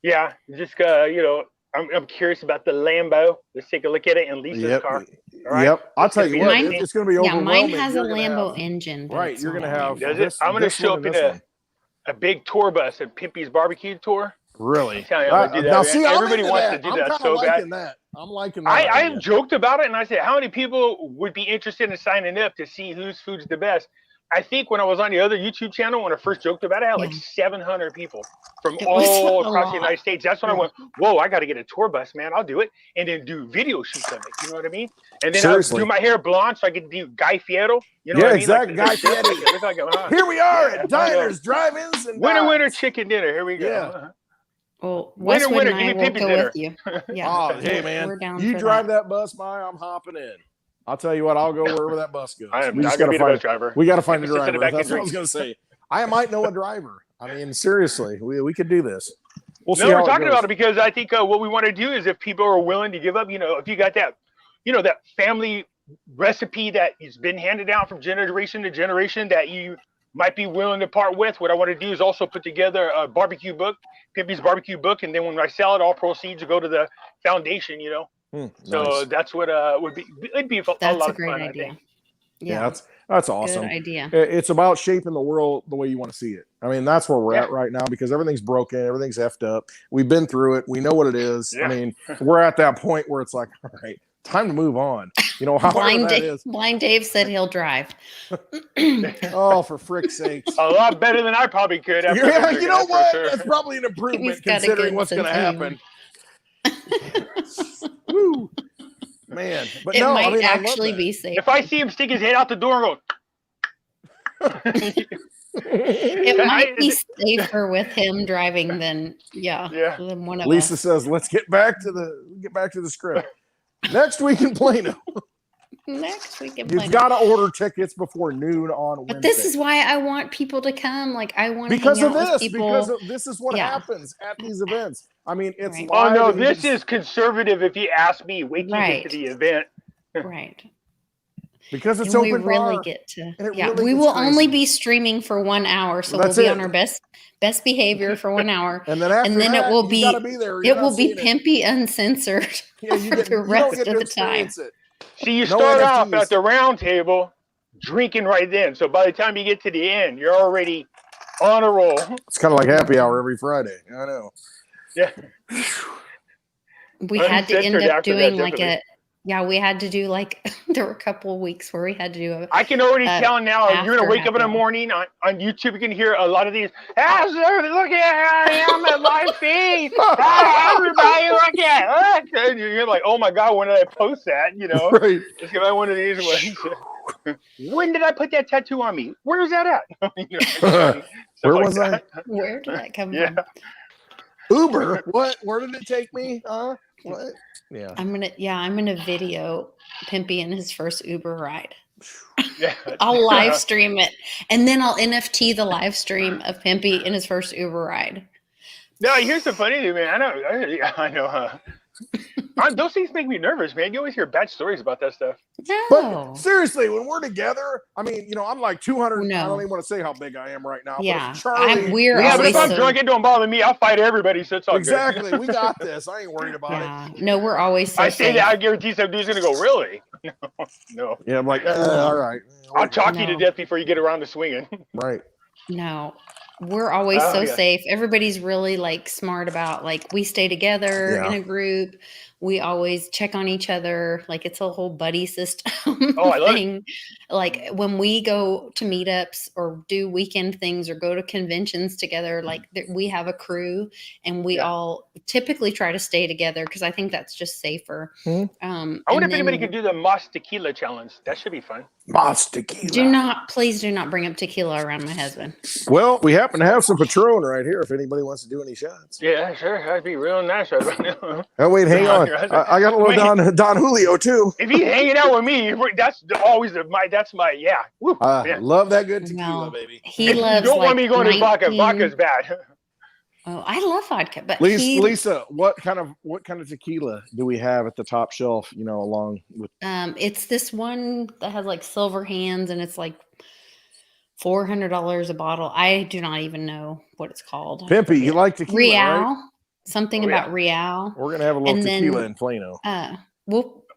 yeah, just you know, I'm curious about the Lambo. Let's take a look at it and Lisa's Yep. car. All right. Yep. I'll It's tell gonna you be what, amazing. it's going to be Yeah, overwhelming. mine has a You're gonna Lambo have- engine. But Right, it's you're not going a to have. Lambo. Does it? this- I'm going to this show one up and in this one. a big tour bus at Pimpy's barbecue tour. Really? Tell you, I'm gonna do that, now, man. see, Everybody I'm into wants that. to do I'm that kinda so bad. liking that. I'm liking that. I idea. joked about it and I said, how many people would be interested in signing up to see whose food's the best? I think when I was on the other YouTube channel, when I first joked about it, I had like Yeah. 700 people from It was all a across the lot. United States. That's when I Yeah. went, whoa, I got to get a tour bus, man. I'll do it. And then do video shoots of it. You know what I mean? And then I'll Seriously. do my hair blonde so I can do Guy Fiero. You know Yeah, what I mean? exactly, Guy Like, Fieri. look like a, Here we are Yeah, at diners, drive-ins, and winner, dives. chicken dinner. Here we go. Yeah. Well, Winner, Westwood and give I me will Pimpy's go dinner. with you. Yeah. Oh, hey, man. We're down You for drive that. that bus by, I'm hopping in. I'll tell you what, I'll go wherever that bus goes. I am We not just going got to to be the find. bus driver. We got to find a Pimpy sits in the driver. back and That's what I was drinks. going to say. I might know a driver. I mean, seriously, we could do this. We'll see No, how we're talking goes. about it because I think what we want to do is if people are willing to give up, you know, if you got that, you know, that family recipe that has been handed down from generation to generation that you might be willing to part with. What I want to do is also put together a barbecue book, Pimpy's barbecue book, and then when I sell it, all proceeds will go to the foundation. You know, so Nice. that's what would be. It'd be a That's lot a of great fun. I idea. think. Yeah, that's awesome. Good idea. It's about shaping the world the way you want to see it. I mean, that's where we're at right now because everything's broken, everything's effed up. We've been through it. We know what it is. Yeah. I mean, we're at that point where it's like, all right, time to move on. You know, however Blind, that is. Blind Dave said he'll drive. Oh, for frick's sakes. A lot better than I probably could. After Yeah, drinking, you know that's for what? sure. That's probably an improvement He's got a considering good what's going to sense of happen. Woo. Man, but It no, might I mean, actually I love be safe. If I see him stick his head out the door and go, It might be safer with him driving than Yeah. than one of Lisa us. says, "Let's get back to the script." Next week in Plano, Next week in you've Plano. got to order tickets before noon on Wednesday. But this is why I want people to come. Like I want to because hang of out with this. people. Because this is what Yeah. happens at these events. I mean, it's Right. oh live no, and you this can- is conservative. If you ask me, wait till you Right. get to the event. Right. because it's And we open really bar. get to. And it Yeah, really we gets will only crazy. be streaming for 1 hour, so That's we'll be it. on our best behavior for 1 hour. And then after then that, it will you be- gotta be there. You're It not will be seeing it. pimpy uncensored Yeah, you for get, the you don't rest get of to the time. experience it. See, you No start off NFTs. at the round table drinking right then. So by the time you get to the end, you're already on a roll. It's kind of like happy hour every Friday. I know. Yeah. We had to end Uncensored up after that, doing like definitely. we had to do like there were a couple of weeks where we had to do a I can already tell now. You're gonna after wake up in the happy hour. morning on YouTube. You can hear a lot of these. Ah, sir, look at I am at live feed. Ah, everybody, look at it. And you're like, oh my god, when did I post that? You know, Right. it's gonna be one of these ones. When did I put that tattoo on me? Where's that at? You know, stuff Where like was that. where did that come Yeah. from? Uber? What? Where did it take me? Huh? What? Yeah. I'm gonna video Pimpy in his first Uber ride. Yeah. I'll live stream it, and then I'll NFT the live stream of Pimpy in his first Uber ride. No, here's the funny thing, man. I know. Those things make me nervous, man. You always hear bad stories about that stuff. No, But seriously, when we're together, I mean, I'm like 200. I No. don't even want to say how big I am right now. yeah, But if Charlie, we're Yeah, but always if I'm so, drunk, it don't bother me. I'll fight everybody, so it's all exactly. We got this. I ain't worried about it. yeah. No, we're always so I say safe. that, I guarantee some dude's gonna go, really? No. Yeah, I'm like, all right. I'll talk you to No. death before you get around to swinging. Right. No, we're always Oh, so yeah. safe. Everybody's really like smart about like we stay together in Yeah. a group. We always check on each other. Like it's a whole buddy system Oh, I love it. thing. Like when we go to meetups or do weekend things or go to conventions together, like we have a crew and we Yeah. all typically try to stay together because I think that's just safer. Mhm. I wonder if anybody could do the Moss Tequila challenge. That should be fun. Moss tequila. Please do not bring up tequila around my husband. Well, we happen to have some Patron right here if anybody wants to do any shots. Yeah, sure. That'd be real nice right now. Oh, wait, hang on. I got a little Don Julio, too. If he's hanging out with me, that's always that's my, yeah. Woo, yeah. Love that good tequila, Well, baby. He You loves don't like want me going to vodka. 19 Vodka's bad. Oh, I love vodka, but Lisa, what kind of tequila do we have at the top shelf? You know, along with it's this one that has like silver hands and it's like $400 a bottle. I do not even know what it's called. Pimpy. You like tequila, Real, right? something Oh, about Real. We're gonna have a little And tequila then, in Plano.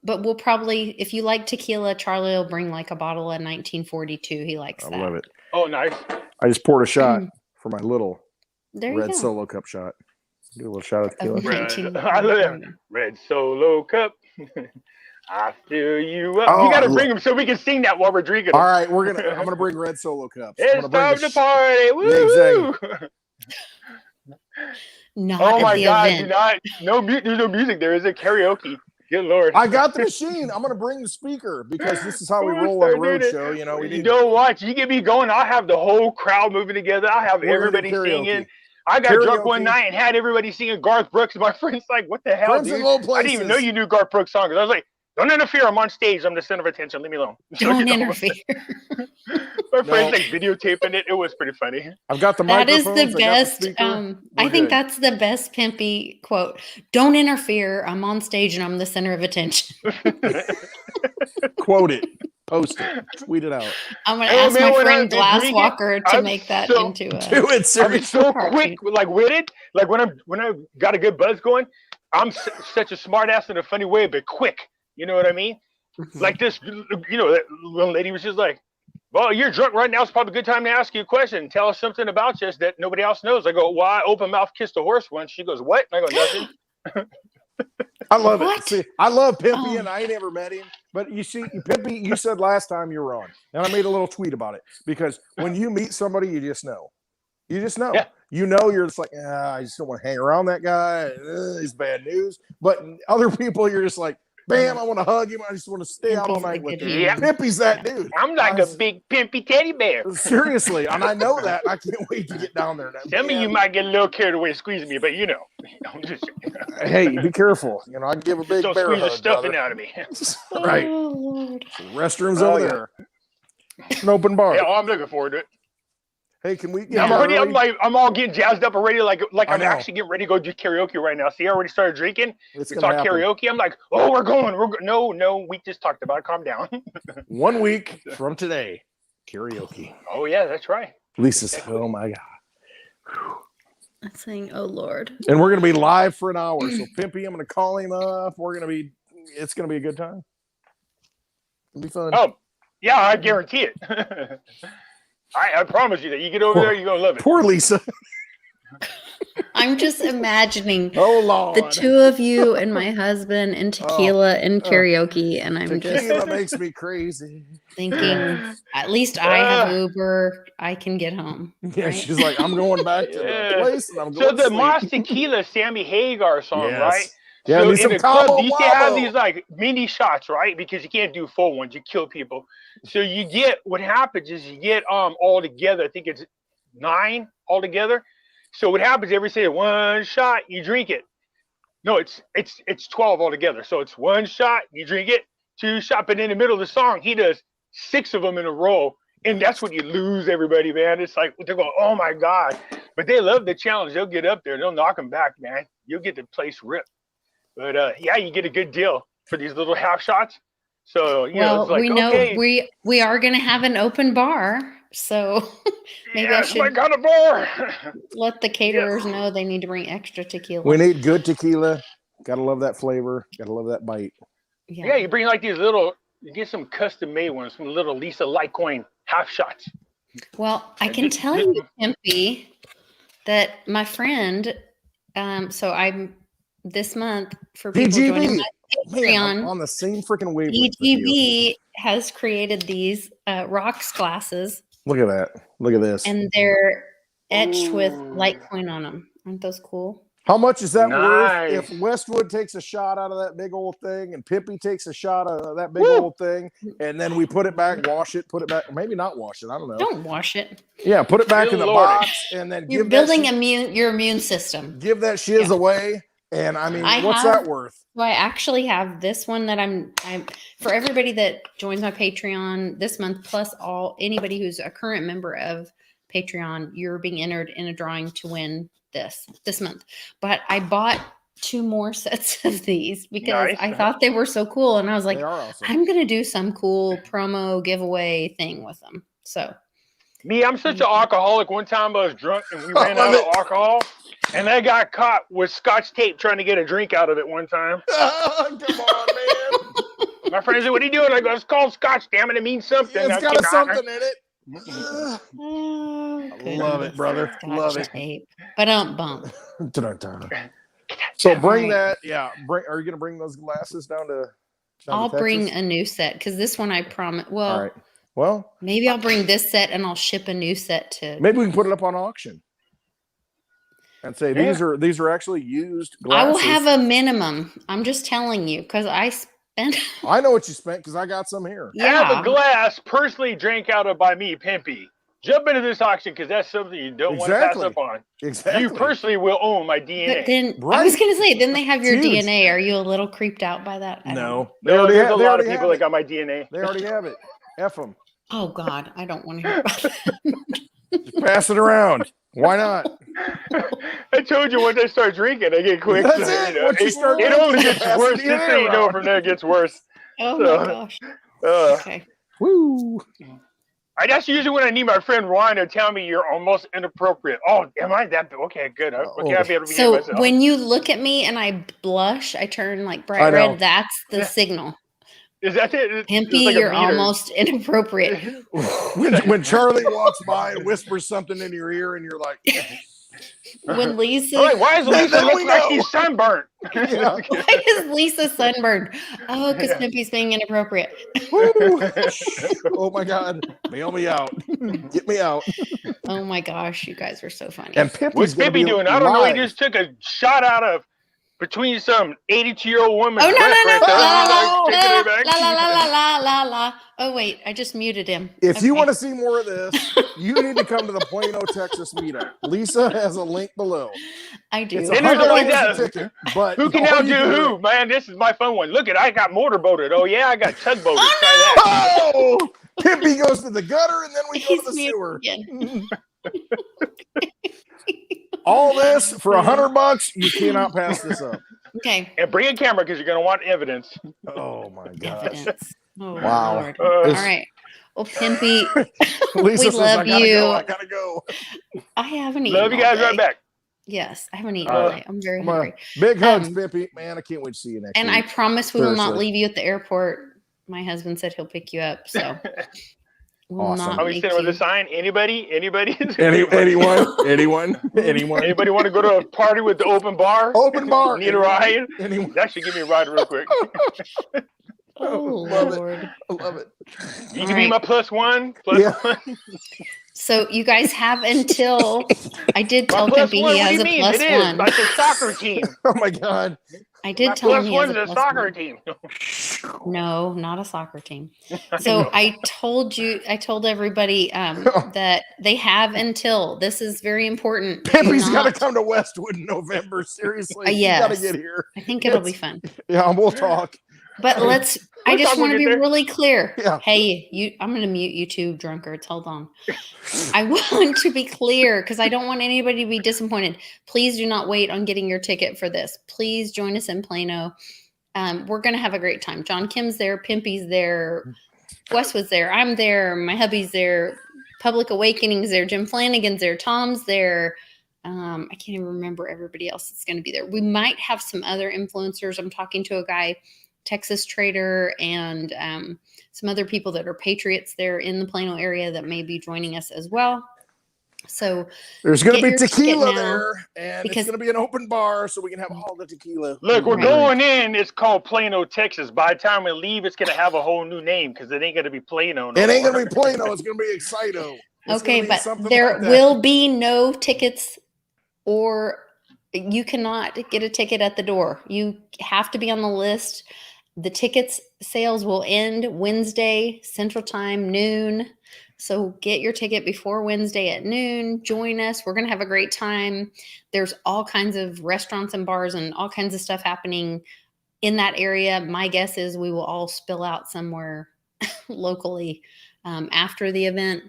We'll probably, if you like tequila, Charlie will bring like a bottle of 1942. He likes I that. love it. Oh, nice. I just poured a shot for my little There you red go. solo cup shot. Do a little shot of tequila. Of 19. I love that. Red Solo Cup. I fill you up. Oh, You got to look. bring them so we can sing that while we're drinking. All right, I'm gonna bring red solo cups. I'm It's gonna bring time the to party. Woo! Not Oh at my the God! event. There's no music. There is a karaoke. Good Lord. I got the machine. I'm gonna bring the speaker because this is how we roll on the road show. You know, we You need don't watch. You get me going. I'll have the whole crowd moving together. I'll have We're gonna do everybody karaoke. singing. I got drunk one Karaoke. night and had everybody singing Garth Brooks. My friend's like, "What the hell, Friends in dude? low I didn't even know places. you knew Garth Brooks songs." I was like, "Don't interfere. I'm on stage. I'm the center of attention. Leave me alone." So, Don't you know, interfere. My friend's like videotaping it. It was pretty funny. I've got the That is microphones. the I got the best. speaker. I We're think good. that's the best pimpy quote. Don't interfere. I'm on stage and I'm the center of attention. Quote it, post it, tweet it out. I'm going to Oh, ask man, my when friend I've been drinking, Glasswalker to I'm make that so- into a. Do it, I'm seriously. so cartoon. quick, like witted. Like when I got a good buzz going, I'm such a smart ass in a funny way, but quick. You know what I mean? Like this, you know, that one lady was just like, "Well, you're drunk right now. It's probably a good time to ask you a question. Tell us something about you that nobody else knows." I go, "Well, I open mouth kissed a horse once." She goes, "What?" And I go, "Nothing." I love What? it. See, I love Pimpy, Oh. and I ain't ever met him. But you see, Pimpy, you said last time you were on, and I made a little tweet about it because when you meet somebody, you just know. You just know. Yeah. You know, you're just like, I just don't want to hang around that guy. He's bad news. But other people, you're just like, bam, I want to hug him. I just want to stay out all Pimpy's a night with good him. human. Pimpy's that dude. I'm like a big pimpy teddy bear. Seriously, and I know that. I can't wait to get down there. Some of you might get a little carried away squeezing me, but you know, I'm just Hey, be careful. You know, I can give a big don't bear squeeze the hug, stuffing brother. out of me. Right. Oh, Lord. Restrooms Oh, over yeah. there. It's an open bar. Yeah, I'm looking forward to it. Hey, can we get Yeah. I'm already, early? I'm all getting jazzed up already. Like I I'm know. actually getting ready to go do karaoke right now. See, I already started drinking. It's We gonna talk happen. karaoke. I'm like, oh, we're going. No, we just talked about it. Calm down. 1 week from today, karaoke. Oh yeah, that's right. Lisa's, oh my God. I'm saying, oh, Lord. And we're gonna be live for an hour. So Pimpy, I'm gonna call him up. It's gonna be a good time. It'll be fun. Oh yeah, I guarantee it. I promise you that you get over there, you're gonna love it. Poor Lisa. I'm just imagining Oh Lord. the two of you and my husband and tequila and Oh. karaoke. And I'm just Tequila makes me crazy. thinking, at least I have Uber. I can get home. Yeah, right? she's like, I'm going back to Yeah. the place and I'm So going the to sleep. Moss Tequila Sammy Hagar song, Yes. right? Yeah, so need some in the club, Cabo you used to have Wabo. these like mini shots, right? Because you can't do full ones, you kill people. So you get what happens is you get all together. I think it's 9 altogether. So what happens every say one shot, you drink it. No, it's 12 altogether. So it's 1 shot, you drink it, 2 shots, but in the middle of the song, he does 6 of them in a row. And that's when you lose everybody, man. It's like they're going, oh my God. But they love the challenge. They'll get up there, they'll knock them back, man. You'll get the place ripped. But yeah, you get a good deal for these little half shots. So you know, Well, it's like, we know okay, we are going to have an open bar, so maybe I yes, my should kind of bar. let the caterers know they need to bring extra tequila. We need good tequila. Gotta love that flavor. Gotta love that bite. Yeah, you bring like these little, you get some custom made ones, some little Lisa Litecoin half shots. Well, I can tell you, Pimpy, that my friend, so I'm this month for people joining PGB. my Man, I'm Patreon, on the same freaking wavelength with you. EGB has created these rocks glasses, Look at that. Look at this. and they're etched with Ooh. Litecoin on them. Aren't those cool? How much is that worth Nice. if Westwood takes a shot out of that big old thing and Pimpy takes a shot of that big Woo. old thing, and then we put it back, wash it, put it back, maybe not wash it, I don't know. Don't wash it. Yeah, put it back Good in the Lord. box and then You're give building that your immune system. give that shiz Yeah. away. And I mean, I what's have- that worth? So I actually have this one that I'm for everybody that joins my Patreon this month, plus anybody who's a current member of Patreon, you're being entered in a drawing to win this month. But I bought 2 more sets of these because Nice. I thought they were so cool, and I was like, They are awesome. I'm gonna do some cool promo giveaway thing with them. So Me, I'm such an alcoholic. One time I was drunk and we ran out of alcohol, and I got caught with Scotch tape trying to get a drink out of it one time. Come on, man. My friend said, "What are you doing?" I go, "It's called Scotch. Damn it, it means something." It's I got keep- something in it. oh, Love it, brother. Love it. Tape. But don't bump. So bring All right. that. Yeah. Are you going to bring those glasses down to I'll bring Texas? a new set because this one I promise. All Well, right. Well, maybe I'll bring this set and I'll ship a new set to. maybe we can put it up on auction and say these are actually used I glasses. will have a minimum. I'm just telling you because I spent. I know what you spent because I got some here. Have a Yeah. glass personally drank out of by me, Pimpy. Jump into this auction because that's something you don't want to pass Exactly. up on. Exactly. You personally will own my But DNA. then I Right. was gonna say, then they have your It's huge. DNA. Are you a little creeped out by that? I don't know. No. They already There's have, a they lot of already people have that it. got my DNA. They already have it. F them. Oh God, I don't want to hear about that. Pass it around. Why not? I told you once I start drinking, I get quick. That's so, it. you know, Once you start it drinking, only you gets pass the worse. Just so DNA you know, around. from there it gets worse. Oh So- my gosh. Okay. Woo. That's usually when I need my friend Ryan to tell me you're almost inappropriate. Oh, am I that? Okay, good. Okay, I'll be able to behave So myself. when you look at me and I blush, I turn like I bright know. red. That's the Yeah. signal. Is that it? It's Pimpy, like a you're meter. almost inappropriate. When Charlie walks by and whispers something in your ear and you're like, When Lisa, I'm like, why is Lisa Then we looking like know. she's sunburnt? Yeah. why is Lisa sunburned? Oh, because Pimpy's being inappropriate. Woo. Oh my God. Bail me out. Get me out. Oh my gosh, you guys are so funny. And Pimpy's What's gonna Pimpy be doing? I don't know. He live. just took a shot out of between some 82-year-old woman's Oh no breath no no! right there. La He's la like, taking it back. la la la la la la. Oh wait, I just muted him. If you Okay. want to see more of this, you need to come to the Plano, Texas meetup. Lisa has a link below. I do. It's And there's only $100 a that. ticket, but Who can all outdo you do- who? Man, this is my fun one. Look at I got motorboated. Oh yeah, I got tugboated. Oh, Try that. Oh, Pimpy goes to the gutter and then we go He's to the muted sewer. again. All this for $100. You cannot pass this up. Okay. And bring a camera because you're gonna want evidence. Oh my gosh. Evidence. Oh Wow. Lord. Uh, All right. Well, Pimpy, Lisa we says, love I gotta you. go. I gotta go. I haven't eaten. Love you all guys day. right back. Yes, I haven't eaten All all right. day. I'm very Come on. hungry. Big hugs, Um, Pimpy. Man, I can't wait to see you next And I week. promise we will not Seriously. leave you at the airport. My husband said he'll pick you up, so we'll Awesome. not Are we make standing with you. a sign? Anybody? Anyone? Anybody want to go to a party with the open bar? Open bar. Need a ride? Anyone? That should give me a ride real quick. Oh Love it. Lord. I love it. You All can be right. my +1. Yeah. +1. So you guys have until I did My tell +1. Pimpy he What do has you a mean? plus It is one. like a soccer team. Oh my God. I did My tell him he has +1 a is a plus soccer one. team. No, not a soccer team. So I told everybody that they have until this is very important. Do Pimpy's got to not- come to Westwood in November. Seriously. You yes. got to get here. I think it'll be fun. Yeah, we'll talk. But I We'll just talk when want to we be get there. really clear. Yeah. Hey, I'm going to mute you two drunkards. Hold on. I want to be clear because I don't want anybody to be disappointed. Please do not wait on getting your ticket for this. Please join us in Plano. We're going to have a great time. John Kim's there. Pimpy's there. Westwood's there. I'm there. My hubby's there. Public Awakening's there. Jim Flanagan's there. Tom's there. I can't even remember everybody else that's going to be there. We might have some other influencers. I'm talking to a guy Texas Trader and some other people that are patriots there in the Plano area that may be joining us as well. So There's going to get be your ticket tequila now, there, and it's because- going to be an open bar, so we can have all the tequila. Look, we're Right. going in. It's called Plano, Texas. By the time we leave, it's going to have a whole new name because it ain't going to be Plano. No It ain't more. going to be Plano. It's going to be Excito. It's okay, gonna be but something there like that. will be no tickets, or you cannot get a ticket at the door. You have to be on the list. The tickets sales will end Wednesday, Central Time, noon. So get your ticket before Wednesday at noon. Join us. We're going to have a great time. There's all kinds of restaurants and bars and all kinds of stuff happening in that area. My guess is we will all spill out somewhere locally after the event.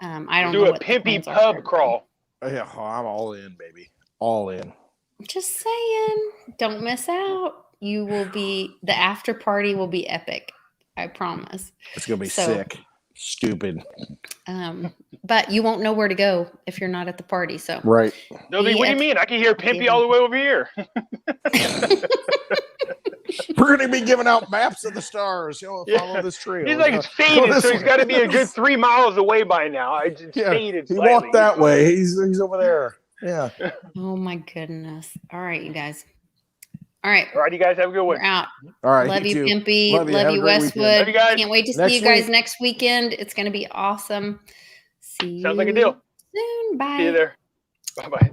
I don't know Do a what the pimpy plans are pub for crawl. Yeah, I'm all in, baby. All in. Just saying, don't miss out. You will be, the after party will be epic. I promise. It's going to be So- sick. Stupid. But you won't know where to go if you're not at the party. So Right. They'll be, Be what do you at- mean? I can hear Pimpy all the way over here. We're going to be giving out maps of the stars. Follow Yeah. this trail. He's like, it's Go faded, this so he's way. got to be a good 3 miles away by now. It's Yeah, faded he slightly. walked that way. He's over there. Yeah. oh my goodness. All right, you guys. All right. All right, you guys have a good one. We're out. All right. Love you, too. Pimpy. Love you. Love Have a you, great weekend. Westwood. Love you guys. Can't wait to Next see you guys week. next weekend. It's going to be awesome. See Sounds you like a deal. soon. Bye. See you there. Bye-bye.